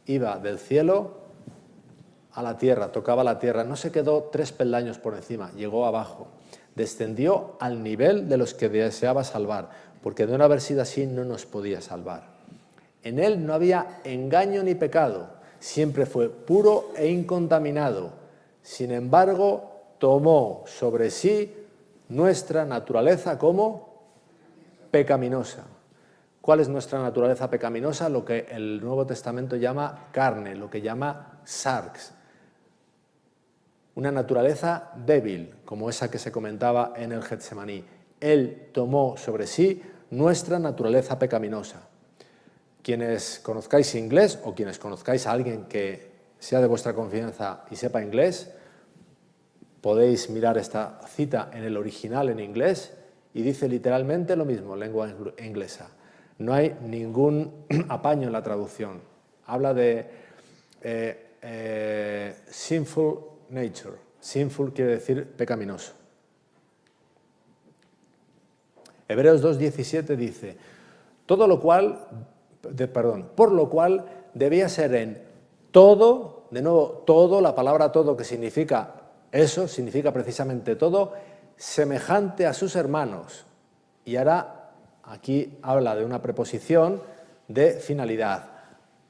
iba del cielo a la tierra, tocaba la tierra, no se quedó 3 peldaños por encima, llegó abajo. Descendió al nivel de los que deseaba salvar, porque de no haber sido así no nos podía salvar. En él no había engaño ni pecado, siempre fue puro e incontaminado. Sin embargo, tomó sobre sí nuestra naturaleza como pecaminosa. ¿Cuál es nuestra naturaleza pecaminosa? Lo que el Nuevo Testamento llama carne, lo que llama sarx. Una naturaleza débil, como esa que se comentaba en el Getsemaní. Él tomó sobre sí nuestra naturaleza pecaminosa. Quienes conozcáis inglés o quienes conozcáis a alguien que sea de vuestra confianza y sepa inglés, podéis mirar esta cita en el original en inglés y dice literalmente lo mismo, lengua inglesa. No hay ningún apaño en la traducción. Habla de sinful nature. Sinful quiere decir pecaminoso. Hebreos 2:17 dice, por lo cual debía ser en todo, de nuevo, todo, la palabra todo que significa eso, significa precisamente todo, semejante a sus hermanos. Y ahora aquí habla de una preposición de finalidad,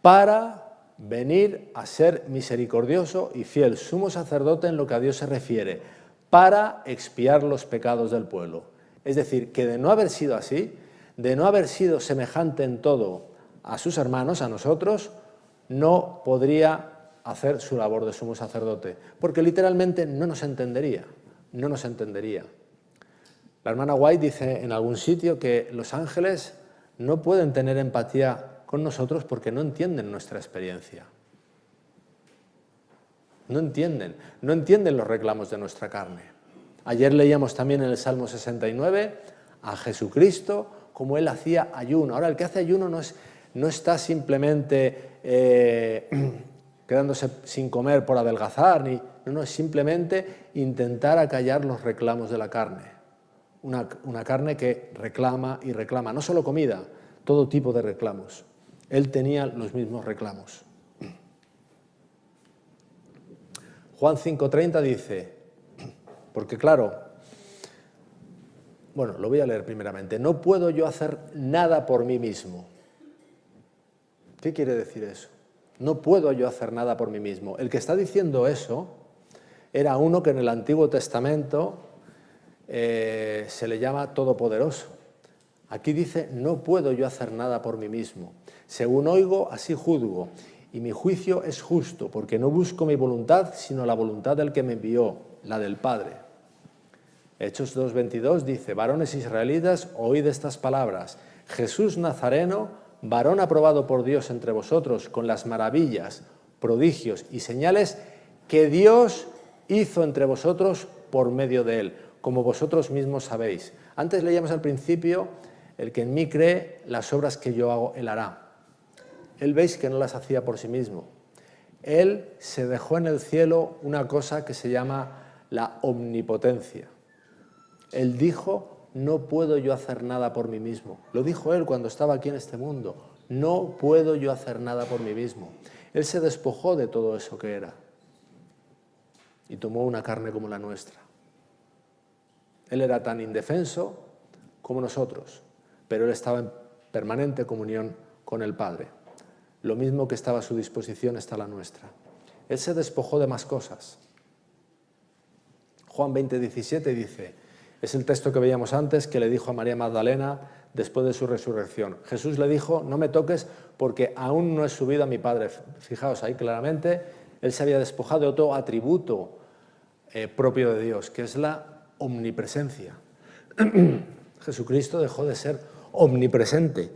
para venir a ser misericordioso y fiel sumo sacerdote en lo que a Dios se refiere, para expiar los pecados del pueblo. Es decir, que de no haber sido así, de no haber sido semejante en todo a sus hermanos, a nosotros, no podría hacer su labor de sumo sacerdote, porque literalmente no nos entendería, no nos entendería. La hermana White dice en algún sitio que los ángeles no pueden tener empatía con nosotros porque no entienden nuestra experiencia. No entienden los reclamos de nuestra carne. Ayer leíamos también en el Salmo 69 a Jesucristo como Él hacía ayuno. Ahora, el que hace ayuno no está simplemente quedándose sin comer por adelgazar, no, es simplemente intentar acallar los reclamos de la carne. Una carne que reclama y reclama, no solo comida, todo tipo de reclamos. Él tenía los mismos reclamos. Juan 5:30 dice, Porque claro, bueno, lo voy a leer primeramente. No puedo yo hacer nada por mí mismo. ¿Qué quiere decir eso? No puedo yo hacer nada por mí mismo. El que está diciendo eso era uno que en el Antiguo Testamento se le llama todopoderoso. Aquí dice, no puedo yo hacer nada por mí mismo. Según oigo, así juzgo. Y mi juicio es justo, porque no busco mi voluntad, sino la voluntad del que me envió, la del Padre. Hechos 2:22 dice, varones israelitas, oíd estas palabras. Jesús Nazareno, varón aprobado por Dios entre vosotros, con las maravillas, prodigios y señales que Dios hizo entre vosotros por medio de él, como vosotros mismos sabéis. Antes leíamos al principio, el que en mí cree, las obras que yo hago, él hará. Él veis que no las hacía por sí mismo. Él se dejó en el cielo una cosa que se llama la omnipotencia. Él dijo, no puedo yo hacer nada por mí mismo. Lo dijo él cuando estaba aquí en este mundo. No puedo yo hacer nada por mí mismo. Él se despojó de todo eso que era y tomó una carne como la nuestra. Él era tan indefenso como nosotros, pero él estaba en permanente comunión con el Padre. Lo mismo que estaba a su disposición está la nuestra. Él se despojó de más cosas. Juan 20:17 dice, es el texto que veíamos antes, que le dijo a María Magdalena después de su resurrección. Jesús le dijo, no me toques porque aún no he subido a mi Padre. Fijaos ahí claramente, él se había despojado de otro atributo propio de Dios, que es la omnipresencia. Jesucristo dejó de ser omnipresente.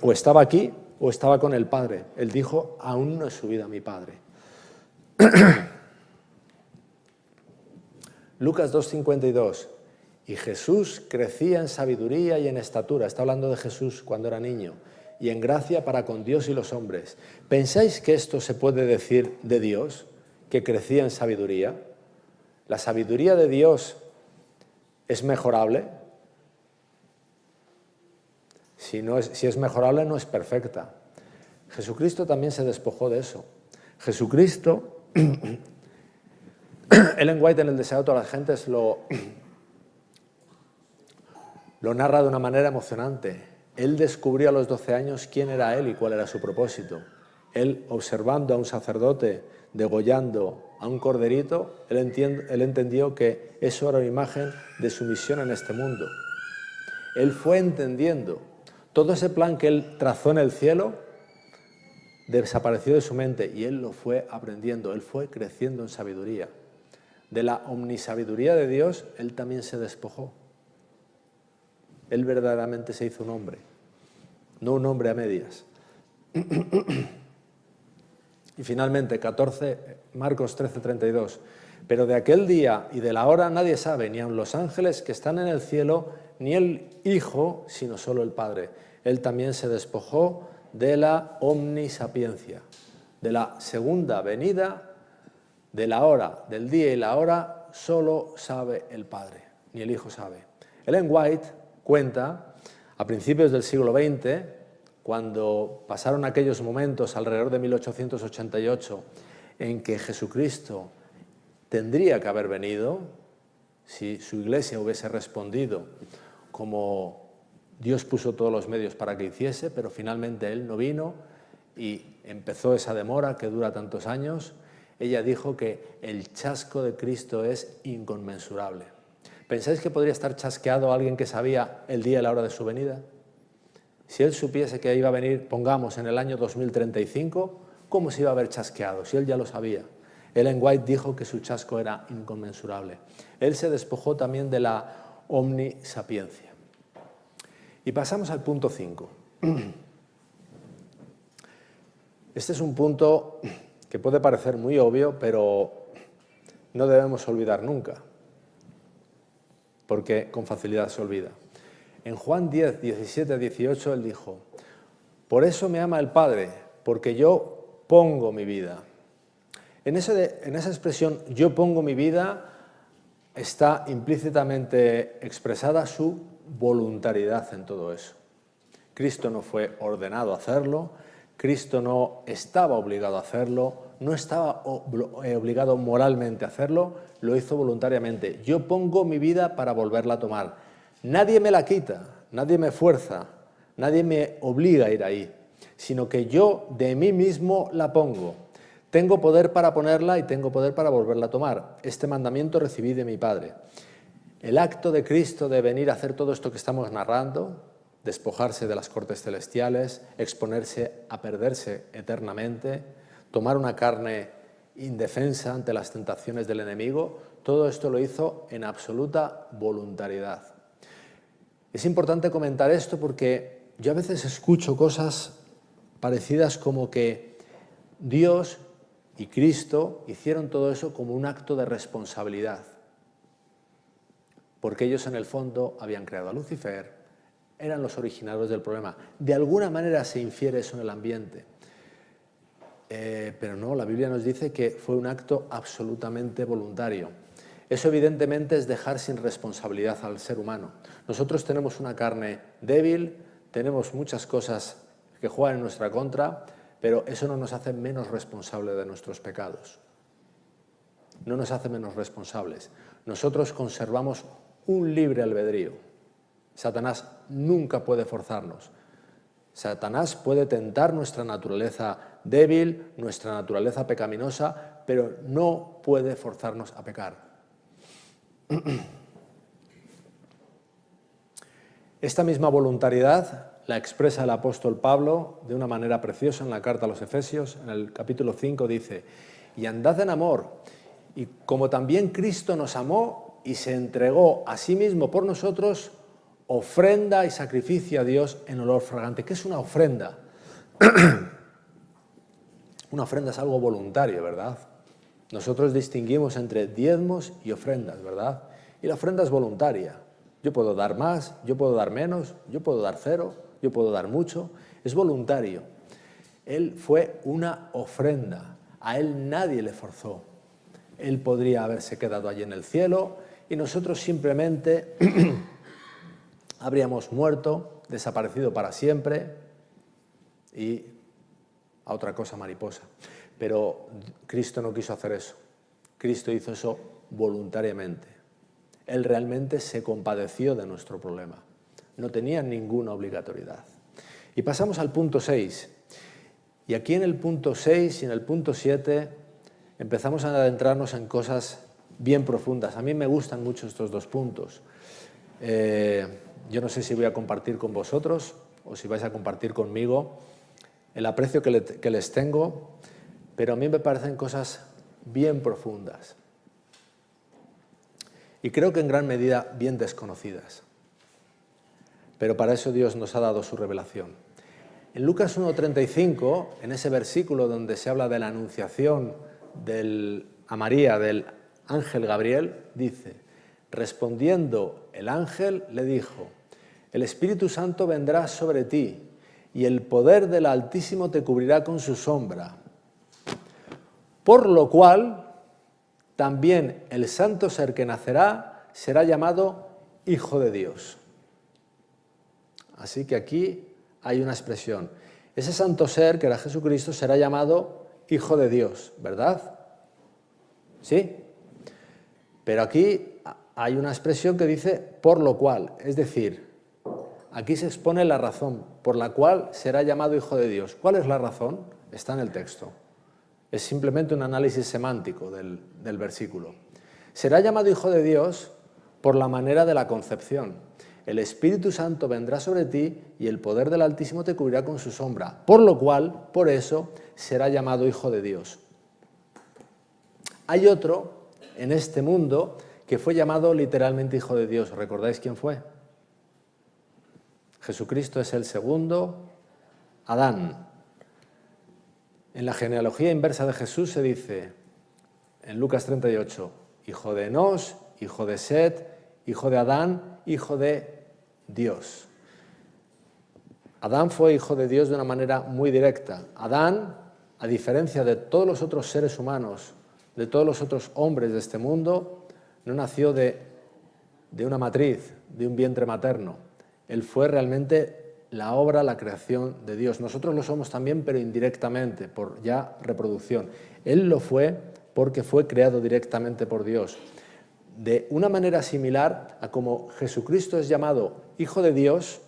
O estaba aquí o estaba con el Padre. Él dijo, aún no he subido a mi Padre. Lucas 2:52. Y Jesús crecía en sabiduría y en estatura. Está hablando de Jesús cuando era niño. Y en gracia para con Dios y los hombres. ¿Pensáis que esto se puede decir de Dios? ¿Que crecía en sabiduría? ¿La sabiduría de Dios es mejorable? Si es mejorable, no es perfecta. Jesucristo también se despojó de eso. Jesucristo, Ellen White en El deseo de todas las gentes lo narra de una manera emocionante. Él descubrió a los 12 años quién era él y cuál era su propósito. Él, observando a un sacerdote degollando a un corderito, él entendió que eso era una imagen de su misión en este mundo. Él fue entendiendo. Todo ese plan que él trazó en el cielo desapareció de su mente y él lo fue aprendiendo, él fue creciendo en sabiduría. De la omnisabiduría de Dios, él también se despojó. Él verdaderamente se hizo un hombre, no un hombre a medias. Y finalmente, Marcos 13:32. Pero de aquel día y de la hora nadie sabe, ni aun los ángeles que están en el cielo, ni el Hijo, sino solo el Padre. Él también se despojó de la omnisapiencia, de la segunda venida, de la hora, del día y la hora, solo sabe el Padre, ni el Hijo sabe. Ellen White cuenta, a principios del siglo XX, cuando pasaron aquellos momentos alrededor de 1888, en que Jesucristo tendría que haber venido, si su iglesia hubiese respondido como Dios puso todos los medios para que hiciese, pero finalmente él no vino y empezó esa demora que dura tantos años. Ella dijo que el chasco de Cristo es inconmensurable. ¿Pensáis que podría estar chasqueado alguien que sabía el día y la hora de su venida? Si él supiese que iba a venir, pongamos, en el año 2035, ¿cómo se iba a haber chasqueado? Si él ya lo sabía. Ellen White dijo que su chasco era inconmensurable. Él se despojó también de la omnisapiencia. Y pasamos al punto 5. Este es un punto que puede parecer muy obvio, pero no debemos olvidar nunca, porque con facilidad se olvida. En Juan 10, 17 a 18, él dijo, por eso me ama el Padre, porque yo pongo mi vida. En esa expresión, yo pongo mi vida, está implícitamente expresada su voluntariedad en todo eso. Cristo no fue ordenado a hacerlo, Cristo no estaba obligado a hacerlo, no estaba obligado moralmente a hacerlo, lo hizo voluntariamente. Yo pongo mi vida para volverla a tomar. Nadie me la quita, nadie me fuerza, nadie me obliga a ir ahí, sino que yo de mí mismo la pongo. Tengo poder para ponerla y tengo poder para volverla a tomar. Este mandamiento recibí de mi Padre. El acto de Cristo de venir a hacer todo esto que estamos narrando, despojarse de las cortes celestiales, exponerse a perderse eternamente, tomar una carne indefensa ante las tentaciones del enemigo, todo esto lo hizo en absoluta voluntariedad. Es importante comentar esto porque yo a veces escucho cosas parecidas como que Dios y Cristo hicieron todo eso como un acto de responsabilidad, porque ellos en el fondo habían creado a Lucifer, eran los originarios del problema. De alguna manera se infiere eso en el ambiente. Pero no, la Biblia nos dice que fue un acto absolutamente voluntario. Eso evidentemente es dejar sin responsabilidad al ser humano. Nosotros tenemos una carne débil, tenemos muchas cosas que juegan en nuestra contra, pero eso no nos hace menos responsables de nuestros pecados. No nos hace menos responsables. Nosotros conservamos un libre albedrío. Satanás nunca puede forzarnos. Satanás puede tentar nuestra naturaleza débil, nuestra naturaleza pecaminosa, pero no puede forzarnos a pecar. Esta misma voluntariedad la expresa el apóstol Pablo de una manera preciosa en la carta a los Efesios. En el capítulo 5 dice: y andad en amor, y como también Cristo nos amó y se entregó a sí mismo por nosotros, ofrenda y sacrificio a Dios en olor fragante. ¿Qué es una ofrenda? Una ofrenda es algo voluntario, ¿verdad? Nosotros distinguimos entre diezmos y ofrendas, ¿verdad? Y la ofrenda es voluntaria. Yo puedo dar más, yo puedo dar menos, yo puedo dar cero, yo puedo dar mucho. Es voluntario. Él fue una ofrenda. A él nadie le forzó. Él podría haberse quedado allí en el cielo y nosotros simplemente habríamos muerto, desaparecido para siempre y a otra cosa mariposa. Pero Cristo no quiso hacer eso. Cristo hizo eso voluntariamente. Él realmente se compadeció de nuestro problema. No tenía ninguna obligatoriedad. Y pasamos al punto 6. Y aquí en el punto 6 y en el punto 7 empezamos a adentrarnos en cosas bien profundas. A mí me gustan mucho estos dos puntos. Yo no sé si voy a compartir con vosotros o si vais a compartir conmigo el aprecio que les tengo, pero a mí me parecen cosas bien profundas y creo que en gran medida bien desconocidas. Pero para eso Dios nos ha dado su revelación. En Lucas 1:35, en ese versículo donde se habla de la anunciación a María del ángel Gabriel, dice: respondiendo el ángel le dijo: el Espíritu Santo vendrá sobre ti y el poder del Altísimo te cubrirá con su sombra. Por lo cual, también el santo ser que nacerá será llamado Hijo de Dios. Así que aquí hay una expresión. Ese santo ser, que era Jesucristo, será llamado Hijo de Dios, ¿verdad? ¿Sí? Pero aquí hay una expresión que dice por lo cual, es decir, aquí se expone la razón por la cual será llamado Hijo de Dios. ¿Cuál es la razón? Está en el texto. Es simplemente un análisis semántico del versículo. Será llamado Hijo de Dios por la manera de la concepción. El Espíritu Santo vendrá sobre ti y el poder del Altísimo te cubrirá con su sombra. Por lo cual, por eso, será llamado Hijo de Dios. Hay otro en este mundo que fue llamado literalmente Hijo de Dios. ¿Recordáis quién fue? Jesucristo es el segundo Adán. En la genealogía inversa de Jesús se dice, en Lucas 38, hijo de Enos, hijo de Set, hijo de Adán, hijo de Dios. Adán fue hijo de Dios de una manera muy directa. Adán, a diferencia de todos los otros seres humanos, de todos los otros hombres de este mundo, no nació de una matriz, de un vientre materno. Él fue realmente la obra, la creación de Dios. Nosotros lo somos también, pero indirectamente, por ya reproducción. Él lo fue porque fue creado directamente por Dios. De una manera similar a como Jesucristo es llamado Hijo de Dios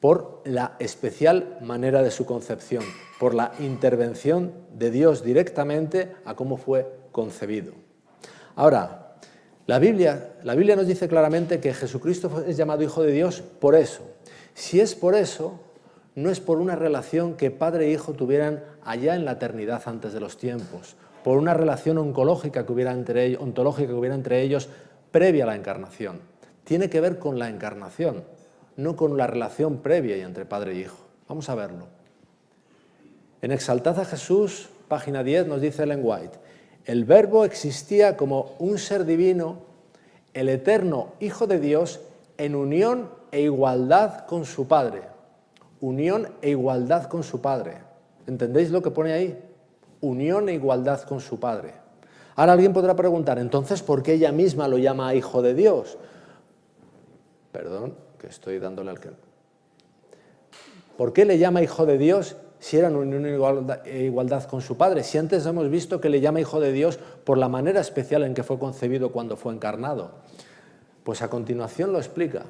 por la especial manera de su concepción, por la intervención de Dios directamente a cómo fue concebido. Ahora, la Biblia nos dice claramente que Jesucristo es llamado Hijo de Dios por eso. Si es por eso, no es por una relación que padre e hijo tuvieran allá en la eternidad antes de los tiempos, por una relación ontológica que hubiera entre ellos previa a la encarnación. Tiene que ver con la encarnación, no con la relación previa entre padre e hijo. Vamos a verlo. En Exaltad a Jesús, página 10, nos dice Ellen White: el Verbo existía como un ser divino, el eterno Hijo de Dios, en unión e igualdad con su Padre. Unión e igualdad con su Padre. ¿Entendéis lo que pone ahí? Unión e igualdad con su Padre. Ahora alguien podrá preguntar, entonces, ¿por qué ella misma lo llama Hijo de Dios? Perdón, que estoy dándole al que... ¿Por qué le llama Hijo de Dios si era en unión e igualdad con su Padre? Si antes hemos visto que le llama Hijo de Dios por la manera especial en que fue concebido cuando fue encarnado. Pues a continuación lo explica.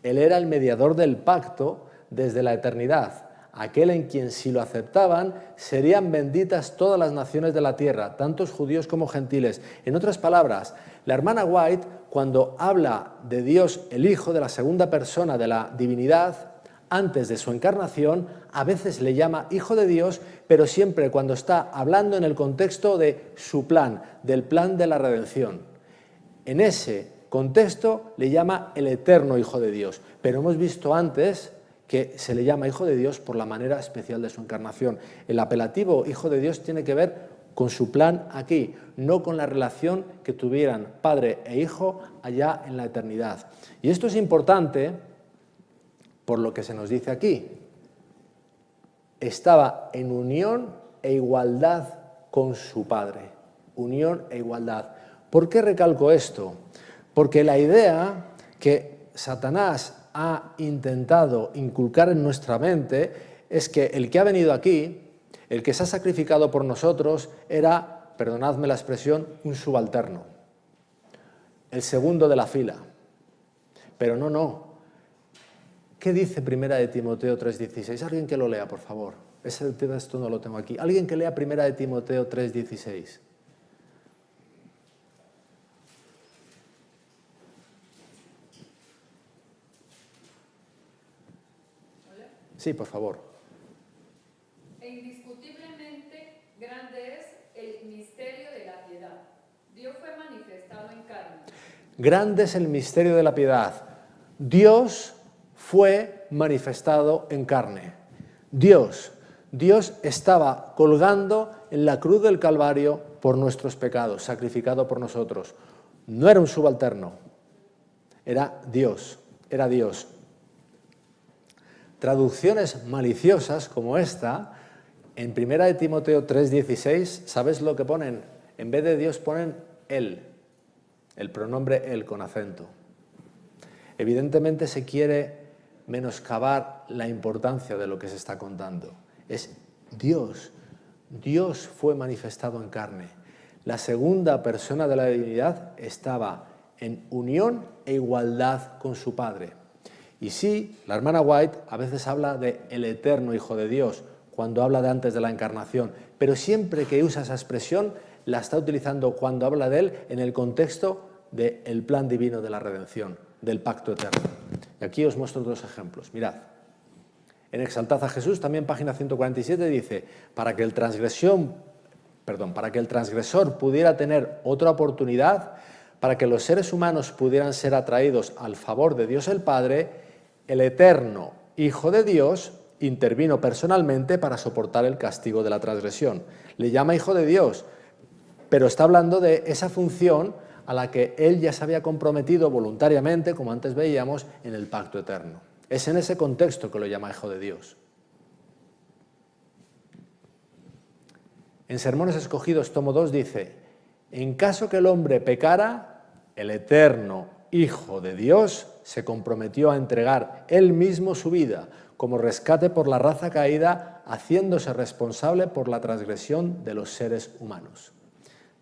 Él era el mediador del pacto desde la eternidad, aquel en quien si lo aceptaban serían benditas todas las naciones de la tierra, tantos judíos como gentiles. En otras palabras, la hermana White, cuando habla de Dios, el Hijo, de la segunda persona de la divinidad, antes de su encarnación, a veces le llama Hijo de Dios, pero siempre cuando está hablando en el contexto de su plan, del plan de la redención. En ese contexto le llama el eterno Hijo de Dios, pero hemos visto antes que se le llama Hijo de Dios por la manera especial de su encarnación. El apelativo Hijo de Dios tiene que ver con su plan aquí, no con la relación que tuvieran padre e hijo allá en la eternidad. Y esto es importante por lo que se nos dice aquí. Estaba en unión e igualdad con su Padre. Unión e igualdad. ¿Por qué recalco esto? Porque la idea que Satanás ha intentado inculcar en nuestra mente es que el que ha venido aquí, el que se ha sacrificado por nosotros, era, perdonadme la expresión, un subalterno, el segundo de la fila. Pero no. ¿Qué dice 1 de Timoteo 3:16? Alguien que lo lea, por favor. Ese texto no lo tengo aquí. Alguien que lea 1 de Timoteo 3:16. Sí, por favor. E indiscutiblemente grande es el misterio de la piedad. Dios fue manifestado en carne. Grande es el misterio de la piedad. Dios fue manifestado en carne. Dios estaba colgando en la cruz del Calvario por nuestros pecados, sacrificado por nosotros. No era un subalterno, era Dios. Traducciones maliciosas como esta, en 1 de Timoteo 3:16, ¿sabes lo que ponen? En vez de Dios ponen Él, el pronombre Él con acento. Evidentemente se quiere menoscabar la importancia de lo que se está contando. Es Dios. Dios fue manifestado en carne. La segunda persona de la divinidad estaba en unión e igualdad con su Padre. Y sí, la hermana White a veces habla de el eterno Hijo de Dios, cuando habla de antes de la encarnación, pero siempre que usa esa expresión la está utilizando cuando habla de Él en el contexto del plan divino de la redención, del pacto eterno. Y aquí os muestro dos ejemplos. Mirad, en Exaltad a Jesús, también página 147, dice, para que el transgresor pudiera tener otra oportunidad, para que los seres humanos pudieran ser atraídos al favor de Dios el Padre, el eterno Hijo de Dios intervino personalmente para soportar el castigo de la transgresión. Le llama Hijo de Dios, pero está hablando de esa función a la que Él ya se había comprometido voluntariamente, como antes veíamos, en el pacto eterno. Es en ese contexto que lo llama Hijo de Dios. En Sermones Escogidos, tomo 2, dice, en caso que el hombre pecara, el eterno Hijo de Dios se comprometió a entregar Él mismo su vida como rescate por la raza caída, haciéndose responsable por la transgresión de los seres humanos.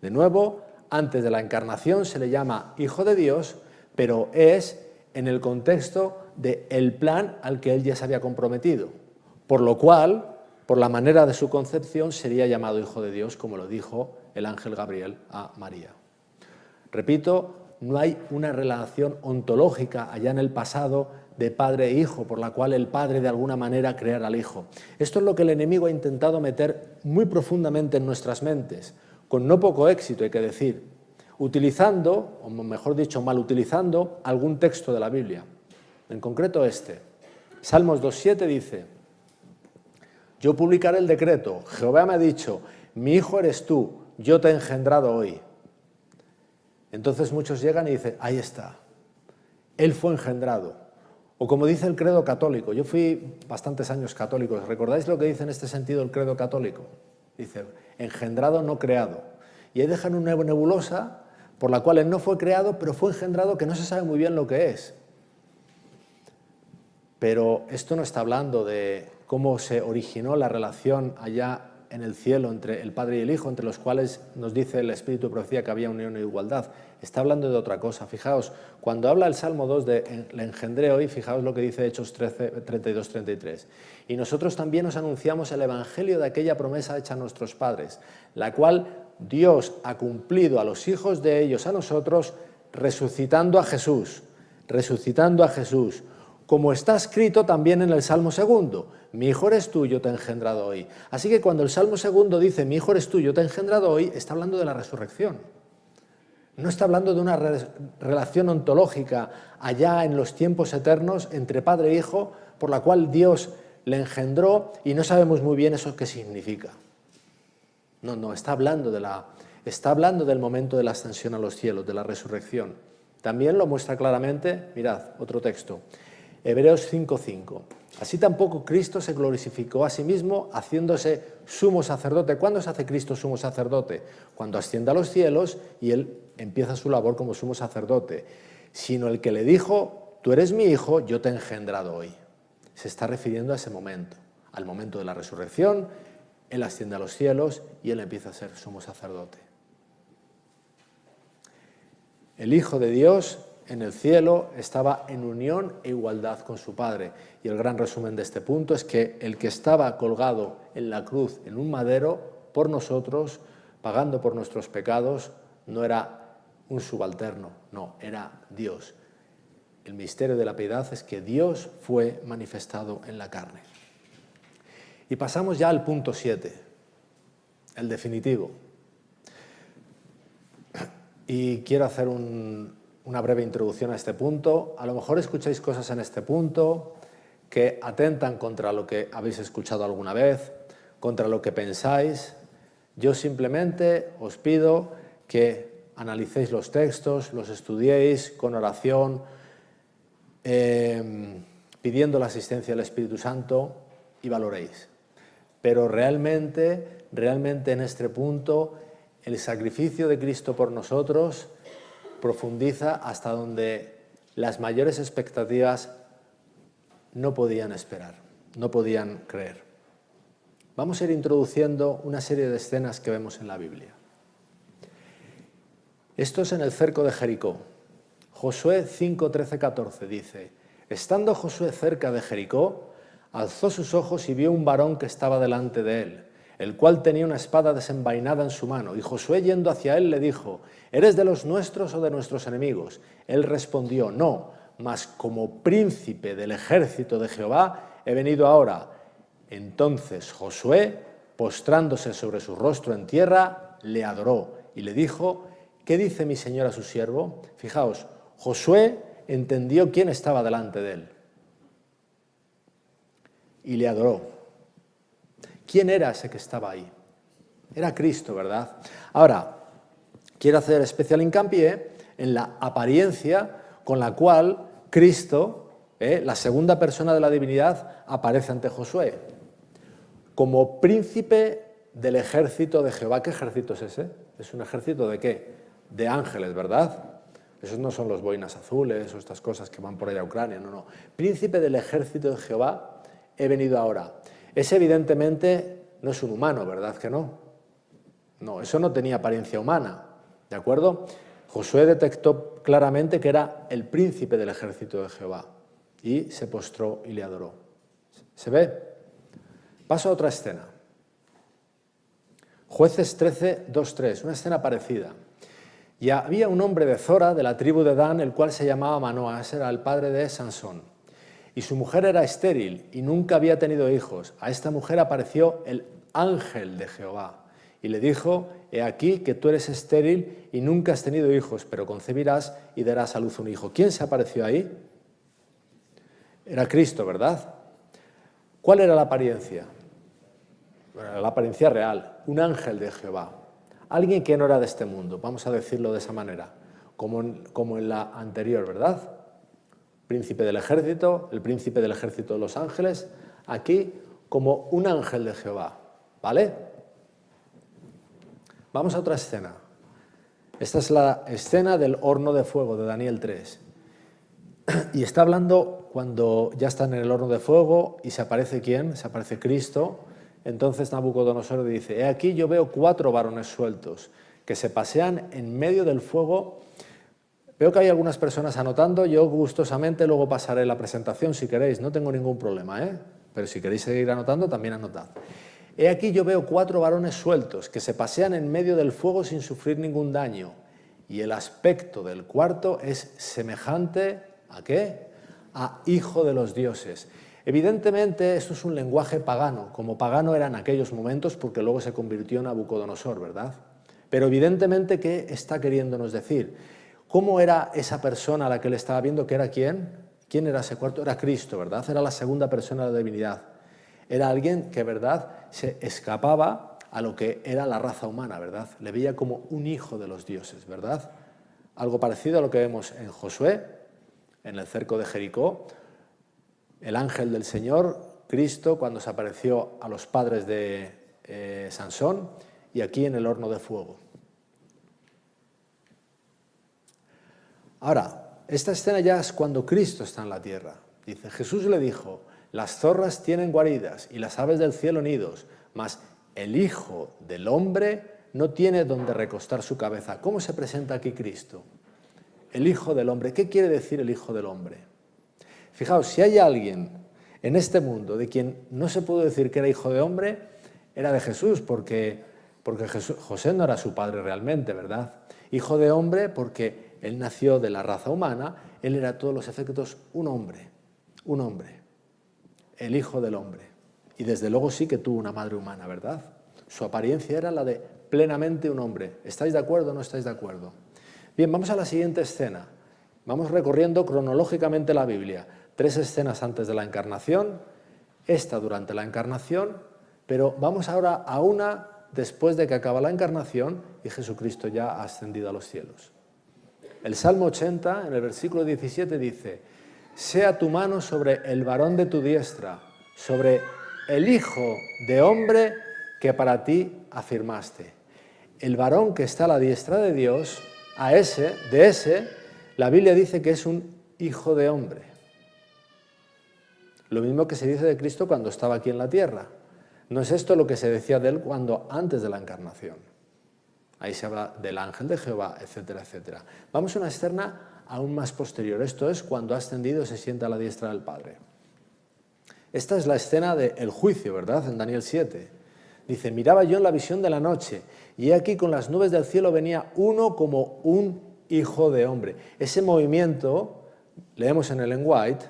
De nuevo, antes de la encarnación se le llama Hijo de Dios, pero es en el contexto del plan al que Él ya se había comprometido, por lo cual, por la manera de su concepción, sería llamado Hijo de Dios, como lo dijo el ángel Gabriel a María. Repito, no hay una relación ontológica allá en el pasado de padre e hijo, por la cual el padre de alguna manera creara al hijo. Esto es lo que el enemigo ha intentado meter muy profundamente en nuestras mentes, con no poco éxito, hay que decir, utilizando, o mejor dicho, mal utilizando algún texto de la Biblia. En concreto este. Salmos 2.7 dice: yo publicaré el decreto, Jehová me ha dicho, mi hijo eres tú, yo te he engendrado hoy. Entonces muchos llegan y dicen, ahí está, él fue engendrado. O como dice el credo católico, yo fui bastantes años católico, ¿recordáis lo que dice en este sentido el credo católico? Dice, engendrado, no creado. Y ahí dejan una nebulosa por la cual él no fue creado, pero fue engendrado, que no se sabe muy bien lo que es. Pero esto no está hablando de cómo se originó la relación allá en el cielo entre el Padre y el Hijo, entre los cuales nos dice el Espíritu de Profecía que había unión e igualdad. Está hablando de otra cosa. Fijaos, cuando habla el Salmo 2 de le engendré hoy, fijaos lo que dice Hechos 32-33. Y nosotros también os anunciamos el Evangelio de aquella promesa hecha a nuestros padres, la cual Dios ha cumplido a los hijos de ellos, a nosotros, resucitando a Jesús, como está escrito también en el Salmo 2, mi hijo eres tú, yo te he engendrado hoy. Así que cuando el Salmo 2 dice, mi hijo eres tú, yo te he engendrado hoy, está hablando de la resurrección. No está hablando de una relación ontológica allá en los tiempos eternos entre padre e hijo, por la cual Dios le engendró y no sabemos muy bien eso qué significa. No, está hablando del momento de la ascensión a los cielos, de la resurrección. También lo muestra claramente, mirad, otro texto, Hebreos 5:5. Así tampoco Cristo se glorificó a sí mismo haciéndose sumo sacerdote. ¿Cuándo se hace Cristo sumo sacerdote? Cuando asciende a los cielos y Él empieza su labor como sumo sacerdote. Sino el que le dijo, tú eres mi hijo, yo te he engendrado hoy. Se está refiriendo a ese momento, al momento de la resurrección. Él asciende a los cielos y Él empieza a ser sumo sacerdote. El Hijo de Dios en el cielo estaba en unión e igualdad con su Padre. Y el gran resumen de este punto es que el que estaba colgado en la cruz, en un madero, por nosotros, pagando por nuestros pecados, no era un subalterno, no, era Dios. El misterio de la piedad es que Dios fue manifestado en la carne. Y pasamos ya al punto 7, el definitivo. Y quiero hacer una breve introducción a este punto. A lo mejor escucháis cosas en este punto que atentan contra lo que habéis escuchado alguna vez, contra lo que pensáis. Yo simplemente os pido que analicéis los textos, los estudiéis con oración, pidiendo la asistencia del Espíritu Santo y valoréis. Pero realmente en este punto, el sacrificio de Cristo por nosotros profundiza hasta donde las mayores expectativas no podían esperar, no podían creer. Vamos a ir introduciendo una serie de escenas que vemos en la Biblia. Esto es en el cerco de Jericó. Josué 5, 13, 14 dice: estando Josué cerca de Jericó, alzó sus ojos y vio un varón que estaba delante de él, el cual tenía una espada desenvainada en su mano. Y Josué, yendo hacia él, le dijo: ¿eres de los nuestros o de nuestros enemigos? Él respondió: no, mas como príncipe del ejército de Jehová he venido ahora. Entonces Josué, postrándose sobre su rostro en tierra, le adoró y le dijo: ¿qué dice mi señor a su siervo? Fijaos, Josué entendió quién estaba delante de él y le adoró. ¿Quién era ese que estaba ahí? Era Cristo, ¿verdad? Ahora, quiero hacer especial hincapié en la apariencia con la cual Cristo, la segunda persona de la divinidad, aparece ante Josué. Como príncipe del ejército de Jehová. ¿Qué ejército es ese? ¿Es un ejército de qué? De ángeles, ¿verdad? Esos no son los boinas azules o estas cosas que van por allá a Ucrania, no, no. Príncipe del ejército de Jehová, he venido ahora. Ese evidentemente no es un humano, ¿verdad que no? No, eso no tenía apariencia humana, ¿de acuerdo? Josué detectó claramente que era el príncipe del ejército de Jehová y se postró y le adoró. ¿Se ve? Paso a otra escena. Jueces 13, 2, 3, una escena parecida. Y había un hombre de Zora, de la tribu de Dan, el cual se llamaba Manoa, era el padre de Sansón. Y su mujer era estéril y nunca había tenido hijos. A esta mujer apareció el ángel de Jehová y le dijo, he aquí que tú eres estéril y nunca has tenido hijos, pero concebirás y darás a luz un hijo. ¿Quién se apareció ahí? Era Cristo, ¿verdad? ¿Cuál era la apariencia? Bueno, la apariencia real, un ángel de Jehová. Alguien que no era de este mundo, vamos a decirlo de esa manera, como en la anterior, ¿verdad? Príncipe del ejército, el príncipe del ejército de los ángeles, aquí como un ángel de Jehová, ¿vale? Vamos a otra escena. Esta es la escena del horno de fuego de Daniel 3. Y está hablando cuando ya están en el horno de fuego y se aparece ¿quién? Se aparece Cristo. Entonces Nabucodonosor dice, he aquí yo veo 4 varones sueltos que se pasean en medio del fuego. Veo que hay algunas personas anotando, yo gustosamente luego pasaré la presentación si queréis, no tengo ningún problema, pero si queréis seguir anotando, también anotad. He aquí yo veo 4 varones sueltos que se pasean en medio del fuego sin sufrir ningún daño, y el aspecto del cuarto es semejante ¿a qué? A hijo de los dioses. Evidentemente esto es un lenguaje pagano, como pagano era en aquellos momentos porque luego se convirtió en Nabucodonosor, ¿verdad? Pero evidentemente, ¿qué está queriéndonos decir? ¿Cómo era esa persona a la que él estaba viendo? ¿Que era quién? ¿Quién era ese cuarto? Era Cristo, ¿verdad? Era la segunda persona de la divinidad. Era alguien que, ¿verdad?, se escapaba a lo que era la raza humana, ¿verdad? Le veía como un hijo de los dioses, ¿verdad? Algo parecido a lo que vemos en Josué, en el cerco de Jericó, el ángel del Señor, Cristo, cuando se apareció a los padres de Sansón, y aquí en el horno de fuego. Ahora, esta escena ya es cuando Cristo está en la tierra. Dice, Jesús le dijo, las zorras tienen guaridas y las aves del cielo nidos, mas el Hijo del Hombre no tiene donde recostar su cabeza. ¿Cómo se presenta aquí Cristo? El Hijo del Hombre. ¿Qué quiere decir el Hijo del Hombre? Fijaos, si hay alguien en este mundo de quien no se pudo decir que era hijo de hombre, era de Jesús, porque José no era su padre realmente, ¿verdad? Hijo de hombre porque él nació de la raza humana, él era a todos los efectos un hombre, el Hijo del Hombre. Y desde luego sí que tuvo una madre humana, ¿verdad? Su apariencia era la de plenamente un hombre. ¿Estáis de acuerdo o no estáis de acuerdo? Bien, vamos a la siguiente escena. Vamos recorriendo cronológicamente la Biblia. 3 escenas antes de la encarnación, esta durante la encarnación, pero vamos ahora a una después de que acaba la encarnación y Jesucristo ya ha ascendido a los cielos. El Salmo 80, en el versículo 17, dice, sea tu mano sobre el varón de tu diestra, sobre el Hijo de hombre que para ti afirmaste. El varón que está a la diestra de Dios, de ese, la Biblia dice que es un hijo de hombre. Lo mismo que se dice de Cristo cuando estaba aquí en la tierra. No es esto lo que se decía de él antes de la encarnación. Ahí se habla del ángel de Jehová, etcétera, etcétera. Vamos a una escena aún más posterior. Esto es cuando ha ascendido y se sienta a la diestra del Padre. Esta es la escena del juicio, ¿verdad? En Daniel 7. Dice, miraba yo en la visión de la noche, y he aquí con las nubes del cielo venía uno como un hijo de hombre. Ese movimiento, leemos en Ellen White,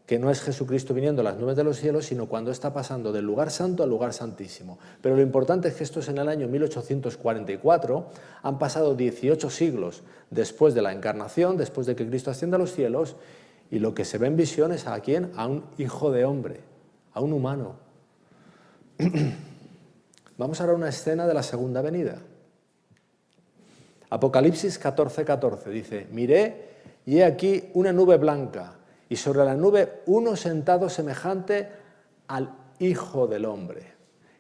que no es Jesucristo viniendo a las nubes de los cielos, sino cuando está pasando del lugar santo al lugar santísimo. Pero lo importante es que esto es en el año 1844, han pasado 18 siglos después de la encarnación, después de que Cristo ascienda a los cielos, y lo que se ve en visión es ¿a quién? A un hijo de hombre, a un humano. Vamos ahora a una escena de la segunda venida. Apocalipsis 14:14 dice, miré y he aquí una nube blanca, y sobre la nube uno sentado semejante al Hijo del Hombre,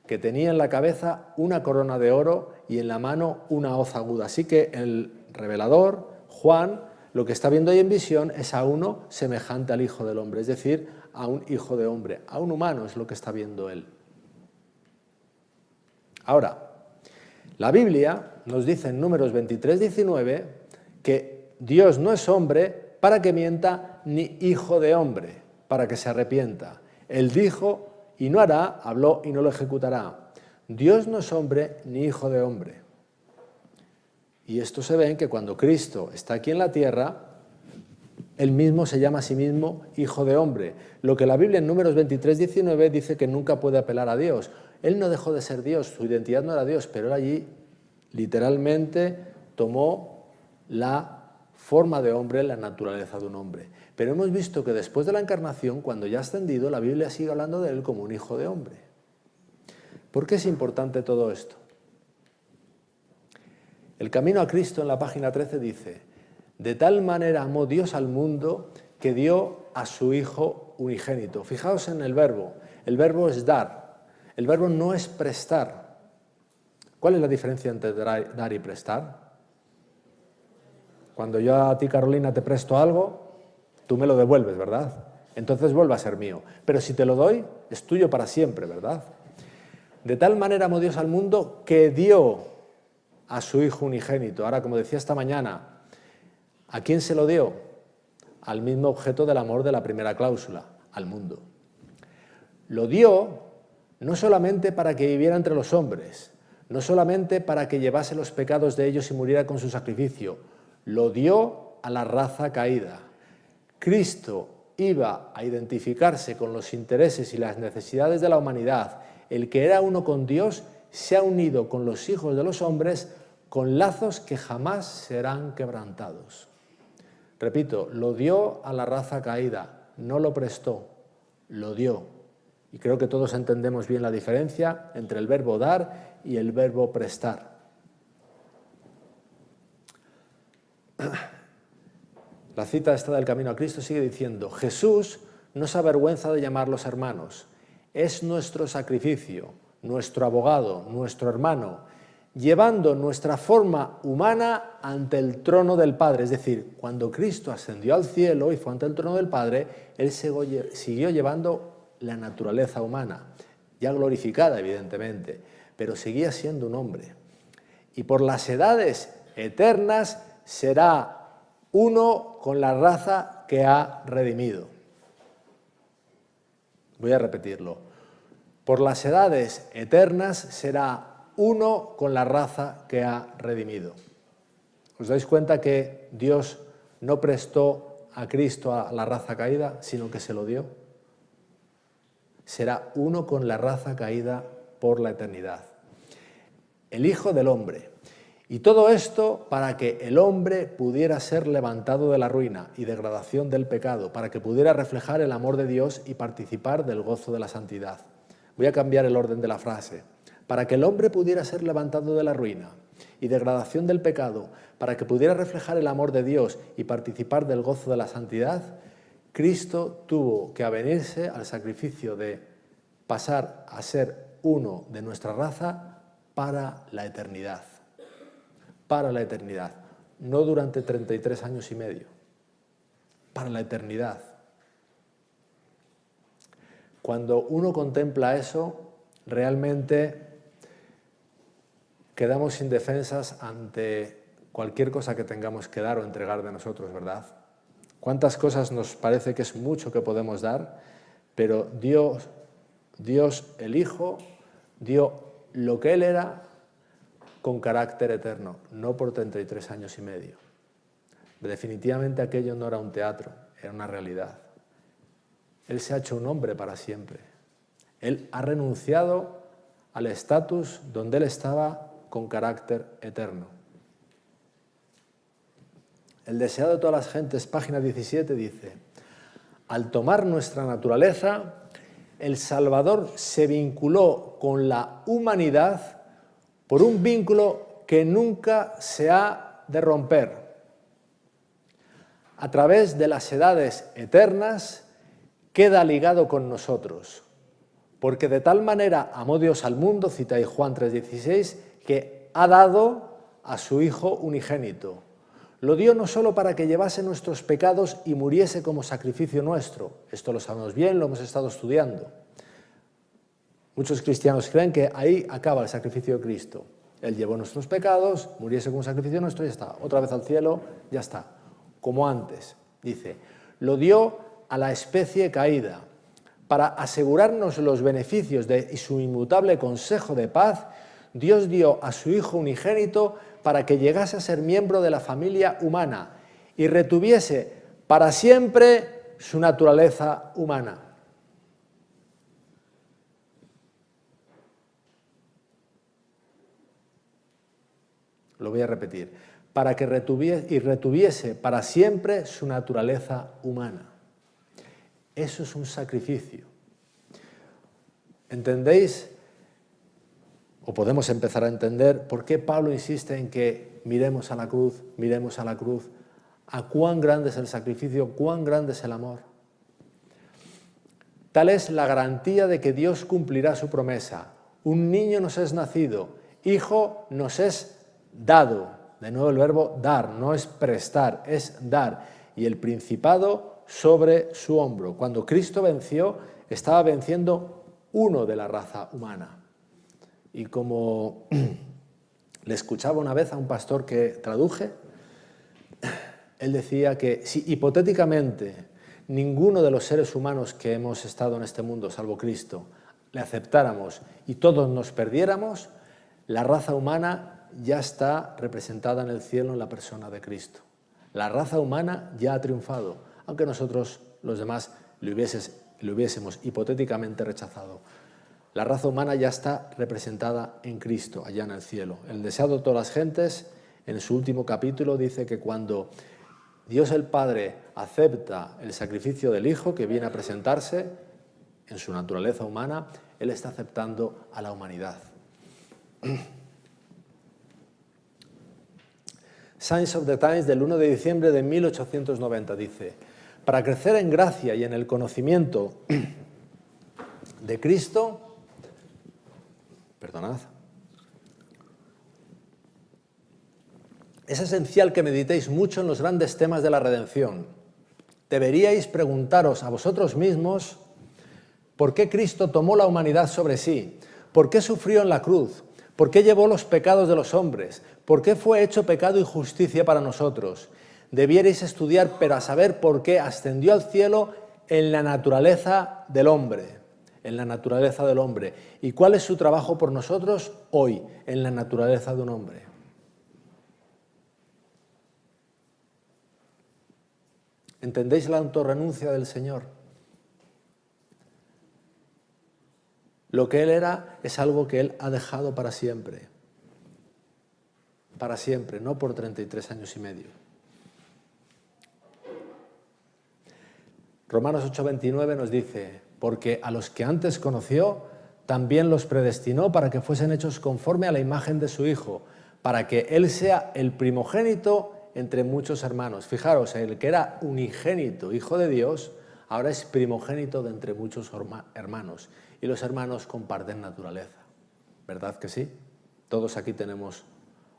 que tenía en la cabeza una corona de oro y en la mano una hoz aguda. Así que el revelador, Juan, Lo que está viendo ahí en visión es a uno semejante al Hijo del Hombre, es decir, a un hijo de hombre, a un humano es lo que está viendo él. Ahora, la Biblia nos dice en Números 23:19 que Dios no es hombre para que mienta, ni hijo de hombre para que se arrepienta. Él dijo y no hará, habló y no lo ejecutará. Dios no es hombre ni hijo de hombre. Y esto se ve en que cuando Cristo está aquí en la tierra, Él mismo se llama a sí mismo Hijo de Hombre. Lo que la Biblia en Números 23:19 dice que nunca puede apelar a Dios. Él no dejó de ser Dios, su identidad no era Dios, pero él allí literalmente tomó la forma de hombre, la naturaleza de un hombre. Pero hemos visto que después de la encarnación, cuando ya ha ascendido, la Biblia sigue hablando de él como un hijo de hombre. ¿Por qué es importante todo esto? El camino a Cristo en la página 13 dice: de tal manera amó Dios al mundo que dio a su Hijo unigénito. Fijaos en el verbo es dar, el verbo no es prestar. ¿Cuál es la diferencia entre dar y prestar? Cuando yo a ti, Carolina, te presto algo, tú me lo devuelves, ¿verdad? Entonces vuelve a ser mío. Pero si te lo doy, es tuyo para siempre, ¿verdad? De tal manera amó Dios al mundo que dio a su Hijo unigénito. Ahora, como decía esta mañana, ¿a quién se lo dio? Al mismo objeto del amor de la primera cláusula, al mundo. Lo dio no solamente para que viviera entre los hombres, no solamente para que llevase los pecados de ellos y muriera con su sacrificio, lo dio a la raza caída. Cristo iba a identificarse con los intereses y las necesidades de la humanidad. El que era uno con Dios se ha unido con los hijos de los hombres con lazos que jamás serán quebrantados. Repito, lo dio a la raza caída, no lo prestó, lo dio. Y creo que todos entendemos bien la diferencia entre el verbo dar y el verbo prestar. La cita esta del Camino a Cristo sigue diciendo: Jesús no se avergüenza de llamarlos hermanos, es nuestro sacrificio, nuestro abogado, nuestro hermano, llevando nuestra forma humana ante el trono del Padre. Es decir, cuando Cristo ascendió al cielo y fue ante el trono del Padre, Él siguió llevando la naturaleza humana, ya glorificada evidentemente, pero seguía siendo un hombre. Y por las edades eternas será uno con la raza que ha redimido. Voy a repetirlo. Por las edades eternas será uno con la raza que ha redimido. ¿Os dais cuenta que Dios no prestó a Cristo a la raza caída, sino que se lo dio? Será uno con la raza caída por la eternidad. El Hijo del Hombre. Y todo esto para que el hombre pudiera ser levantado de la ruina y degradación del pecado, para que pudiera reflejar el amor de Dios y participar del gozo de la santidad. Voy a cambiar el orden de la frase. Para que el hombre pudiera ser levantado de la ruina y degradación del pecado, para que pudiera reflejar el amor de Dios y participar del gozo de la santidad, Cristo tuvo que avenirse al sacrificio de pasar a ser uno de nuestra raza para la eternidad. Para la eternidad, no durante 33 años y medio, para la eternidad. Cuando uno contempla eso, realmente quedamos indefensas ante cualquier cosa que tengamos que dar o entregar de nosotros, ¿verdad? ¿Cuántas cosas nos parece que es mucho que podemos dar? Pero Dios el Hijo, dio lo que Él era con carácter eterno, no por 33 años y medio. Definitivamente aquello no era un teatro, era una realidad. Él se ha hecho un hombre para siempre. Él ha renunciado al estatus donde Él estaba con carácter eterno. El deseado de todas las gentes, página 17, dice: al tomar nuestra naturaleza, el Salvador se vinculó con la humanidad por un vínculo que nunca se ha de romper. A través de las edades eternas queda ligado con nosotros, porque de tal manera amó Dios al mundo, cita ahí Juan 3:16, que ha dado a su Hijo unigénito. Lo dio no solo para que llevase nuestros pecados y muriese como sacrificio nuestro. Esto lo sabemos bien, lo hemos estado estudiando. Muchos cristianos creen que ahí acaba el sacrificio de Cristo. Él llevó nuestros pecados, muriese como sacrificio nuestro y ya está. Otra vez al cielo, ya está. Como antes. Dice, lo dio a la especie caída para asegurarnos los beneficios de su inmutable consejo de paz. Dios dio a su Hijo unigénito para que llegase a ser miembro de la familia humana y retuviese para siempre su naturaleza humana. Lo voy a repetir. Para que retuviese para siempre su naturaleza humana. Eso es un sacrificio. ¿Entendéis? O podemos empezar a entender por qué Pablo insiste en que miremos a la cruz, a cuán grande es el sacrificio, cuán grande es el amor. Tal es la garantía de que Dios cumplirá su promesa. Un niño nos es nacido, hijo nos es dado. De nuevo el verbo dar, no es prestar, es dar. Y el principado sobre su hombro. Cuando Cristo venció, estaba venciendo uno de la raza humana. Y como le escuchaba una vez a un pastor que traduje, él decía que si hipotéticamente ninguno de los seres humanos que hemos estado en este mundo, salvo Cristo, le aceptáramos y todos nos perdiéramos, la raza humana ya está representada en el cielo en la persona de Cristo. La raza humana ya ha triunfado, aunque nosotros, los demás, le hubiésemos hipotéticamente rechazado. La raza humana ya está representada en Cristo, allá en el cielo. El deseado de todas las gentes, en su último capítulo, dice que cuando Dios el Padre acepta el sacrificio del Hijo que viene a presentarse en su naturaleza humana, Él está aceptando a la humanidad. Signs of the Times del 1 de diciembre de 1890 dice: para crecer en gracia y en el conocimiento de Cristo, es esencial que meditéis mucho en los grandes temas de la redención. Deberíais preguntaros a vosotros mismos por qué Cristo tomó la humanidad sobre sí, por qué sufrió en la cruz, por qué llevó los pecados de los hombres, por qué fue hecho pecado y justicia para nosotros. Debierais estudiar para saber por qué ascendió al cielo en la naturaleza del hombre. En la naturaleza del hombre. ¿Y cuál es su trabajo por nosotros hoy en la naturaleza de un hombre? ¿Entendéis la autorrenuncia del Señor? Lo que Él era es algo que Él ha dejado para siempre. Para siempre, no por 33 años y medio. Romanos 8:29 nos dice: porque a los que antes conoció, también los predestinó para que fuesen hechos conforme a la imagen de su Hijo, para que Él sea el primogénito entre muchos hermanos. Fijaros, el que era unigénito, Hijo de Dios, ahora es primogénito de entre muchos hermanos. Y los hermanos comparten naturaleza. ¿Verdad que sí? Todos aquí tenemos,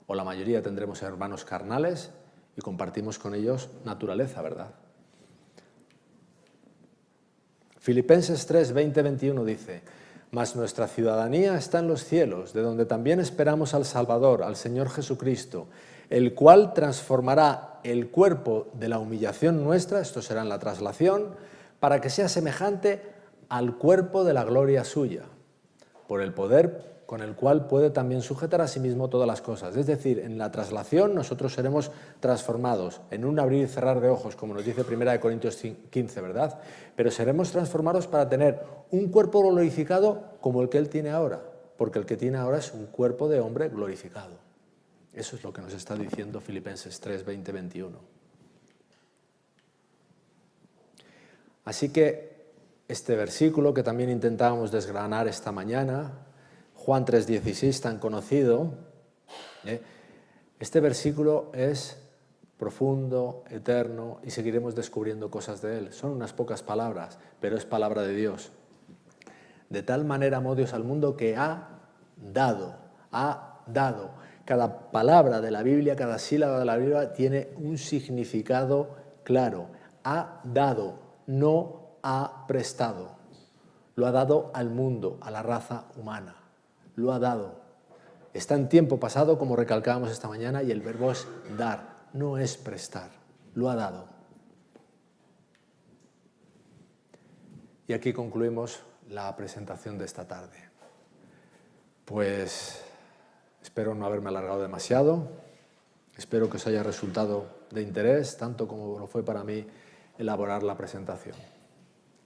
o la mayoría tendremos hermanos carnales y compartimos con ellos naturaleza, ¿verdad? Filipenses 3, 20-21 dice: mas nuestra ciudadanía está en los cielos, de donde también esperamos al Salvador, al Señor Jesucristo, el cual transformará el cuerpo de la humillación nuestra, esto será en la traslación, para que sea semejante al cuerpo de la gloria suya, por el poder con el cual puede también sujetar a sí mismo todas las cosas. Es decir, en la traslación nosotros seremos transformados en un abrir y cerrar de ojos, como nos dice 1 Corintios 15, ¿verdad? Pero seremos transformados para tener un cuerpo glorificado como el que Él tiene ahora, porque el que tiene ahora es un cuerpo de hombre glorificado. Eso es lo que nos está diciendo Filipenses 3, 20-21. Así que este versículo que también intentábamos desgranar esta mañana, Juan 3,16, tan conocido, este versículo es profundo, eterno, y seguiremos descubriendo cosas de él. Son unas pocas palabras, pero es palabra de Dios. De tal manera amó Dios al mundo que ha dado. Cada palabra de la Biblia, cada sílaba de la Biblia tiene un significado claro. Ha dado, no ha prestado. Lo ha dado al mundo, a la raza humana. Lo ha dado. Está en tiempo pasado, como recalcábamos esta mañana, y el verbo es dar, no es prestar. Lo ha dado. Y aquí concluimos la presentación de esta tarde. Pues espero no haberme alargado demasiado. Espero que os haya resultado de interés, tanto como lo fue para mí elaborar la presentación.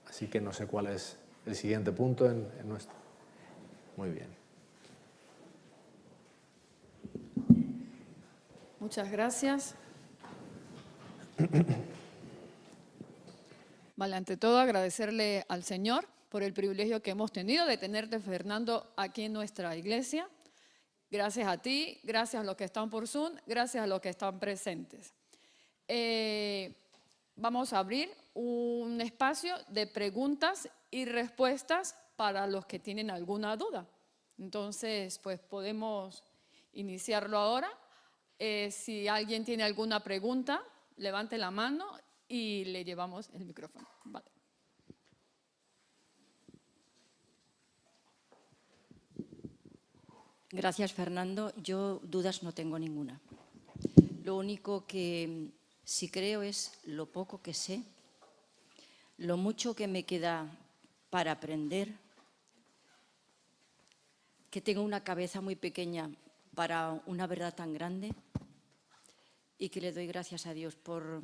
Así que no sé cuál es el siguiente punto en nuestro. Muy bien. Muchas gracias. Vale, ante todo agradecerle al Señor por el privilegio que hemos tenido de tenerte, Fernando, aquí en nuestra iglesia. Gracias a ti, gracias a los que están por Zoom, gracias a los que están presentes. Vamos a abrir un espacio de preguntas y respuestas para los que tienen alguna duda. Entonces, pues podemos iniciarlo ahora. Si alguien tiene alguna pregunta, levante la mano y le llevamos el micrófono. Vale. Gracias, Fernando. Yo dudas no tengo ninguna. Lo único que sí creo es lo poco que sé, lo mucho que me queda para aprender, que tengo una cabeza muy pequeña para una verdad tan grande y que le doy gracias a Dios por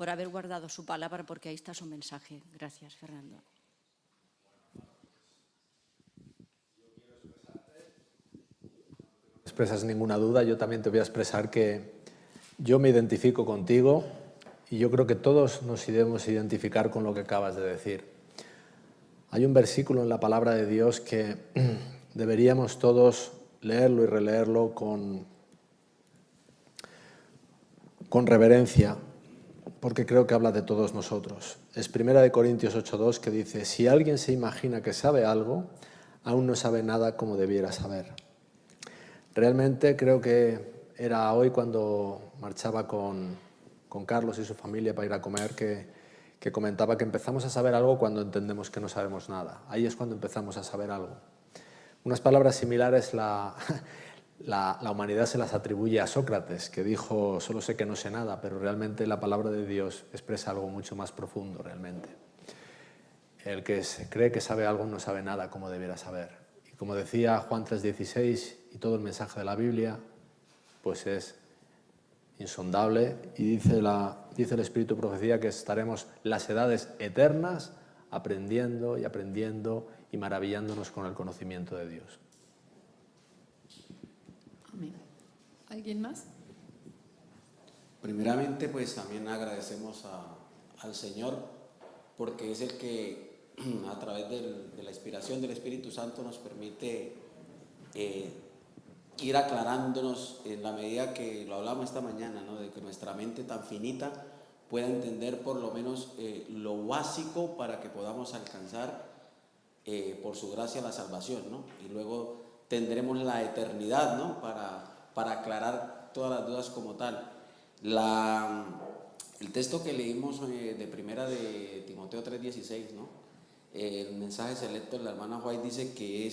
haber guardado su palabra, porque ahí está su mensaje. Gracias, Fernando. Expresas ninguna duda, yo también te voy a expresar que yo me identifico contigo y yo creo que todos nos debemos identificar con lo que acabas de decir. Hay un versículo en la palabra de Dios que deberíamos todos leerlo y releerlo con reverencia, porque creo que habla de todos nosotros. Es 1 Corintios 8:2 que dice: si alguien se imagina que sabe algo, aún no sabe nada como debiera saber. Realmente creo que era hoy cuando marchaba con Carlos y su familia para ir a comer que comentaba que empezamos a saber algo cuando entendemos que no sabemos nada. Ahí es cuando empezamos a saber algo. Unas palabras similares la humanidad se las atribuye a Sócrates, que dijo: solo sé que no sé nada, pero realmente la palabra de Dios expresa algo mucho más profundo realmente. El que cree que sabe algo no sabe nada como debiera saber. Y como decía Juan 3:16, y todo el mensaje de la Biblia, pues es insondable, y dice el Espíritu de Profecía que estaremos las edades eternas aprendiendo y aprendiendo y maravillándonos con el conocimiento de Dios. Amén. ¿Alguien más? Primeramente, pues también agradecemos al Señor, porque es el que a través de la inspiración del Espíritu Santo nos permite ir aclarándonos en la medida que lo hablamos esta mañana, ¿no? De que nuestra mente tan finita pueda entender por lo menos lo básico para que podamos alcanzar por su gracia la salvación, ¿no? Y luego tendremos la eternidad, ¿no? Para aclarar todas las dudas como tal. El texto que leímos de primera de Timoteo 3:16, ¿no? El mensaje selecto de la hermana White dice que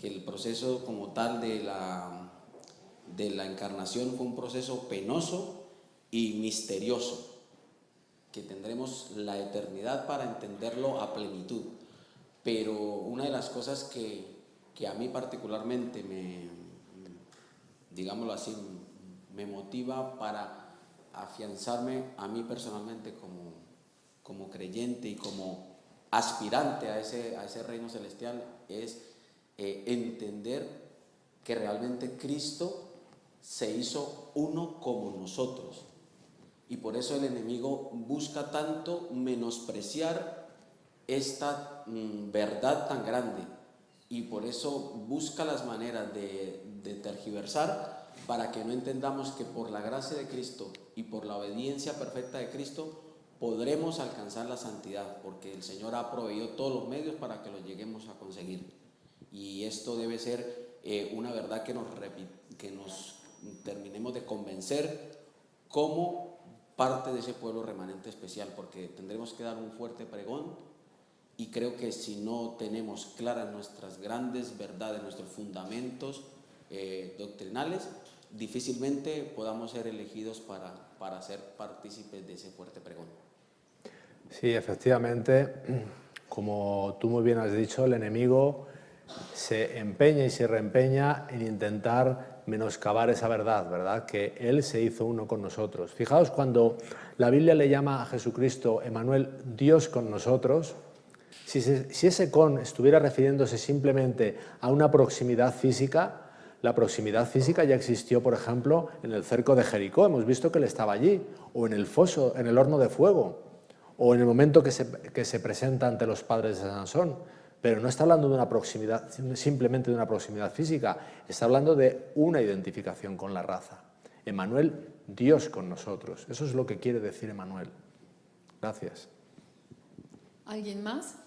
el proceso como tal de la encarnación fue un proceso penoso y misterioso, que tendremos la eternidad para entenderlo a plenitud. Pero una de las cosas que a mí particularmente digámoslo así, me motiva para afianzarme a mí personalmente como creyente y como aspirante a ese reino celestial es entender que realmente Cristo se hizo uno como nosotros, y por eso el enemigo busca tanto menospreciar esta verdad tan grande, y por eso busca las maneras de tergiversar para que no entendamos que por la gracia de Cristo y por la obediencia perfecta de Cristo podremos alcanzar la santidad, porque el Señor ha proveído todos los medios para que lo lleguemos a conseguir. Y esto debe ser una verdad que nos terminemos de convencer como parte de ese pueblo remanente especial, porque tendremos que dar un fuerte pregón, y creo que si no tenemos claras nuestras grandes verdades, nuestros fundamentos doctrinales, difícilmente podamos ser elegidos para ser partícipes de ese fuerte pregón. Sí, efectivamente, como tú muy bien has dicho, el enemigo se empeña y se reempeña en intentar menoscabar esa verdad, ¿verdad? Que Él se hizo uno con nosotros. Fijaos, cuando la Biblia le llama a Jesucristo, Emmanuel, Dios con nosotros, si ese con estuviera refiriéndose simplemente a una proximidad física, la proximidad física ya existió, por ejemplo, en el cerco de Jericó, hemos visto que Él estaba allí, o en el foso, en el horno de fuego, o en el momento que se presenta ante los padres de Sansón. Pero no está hablando de una proximidad, simplemente de una proximidad física, está hablando de una identificación con la raza. Emmanuel, Dios con nosotros. Eso es lo que quiere decir Emmanuel. Gracias. ¿Alguien más?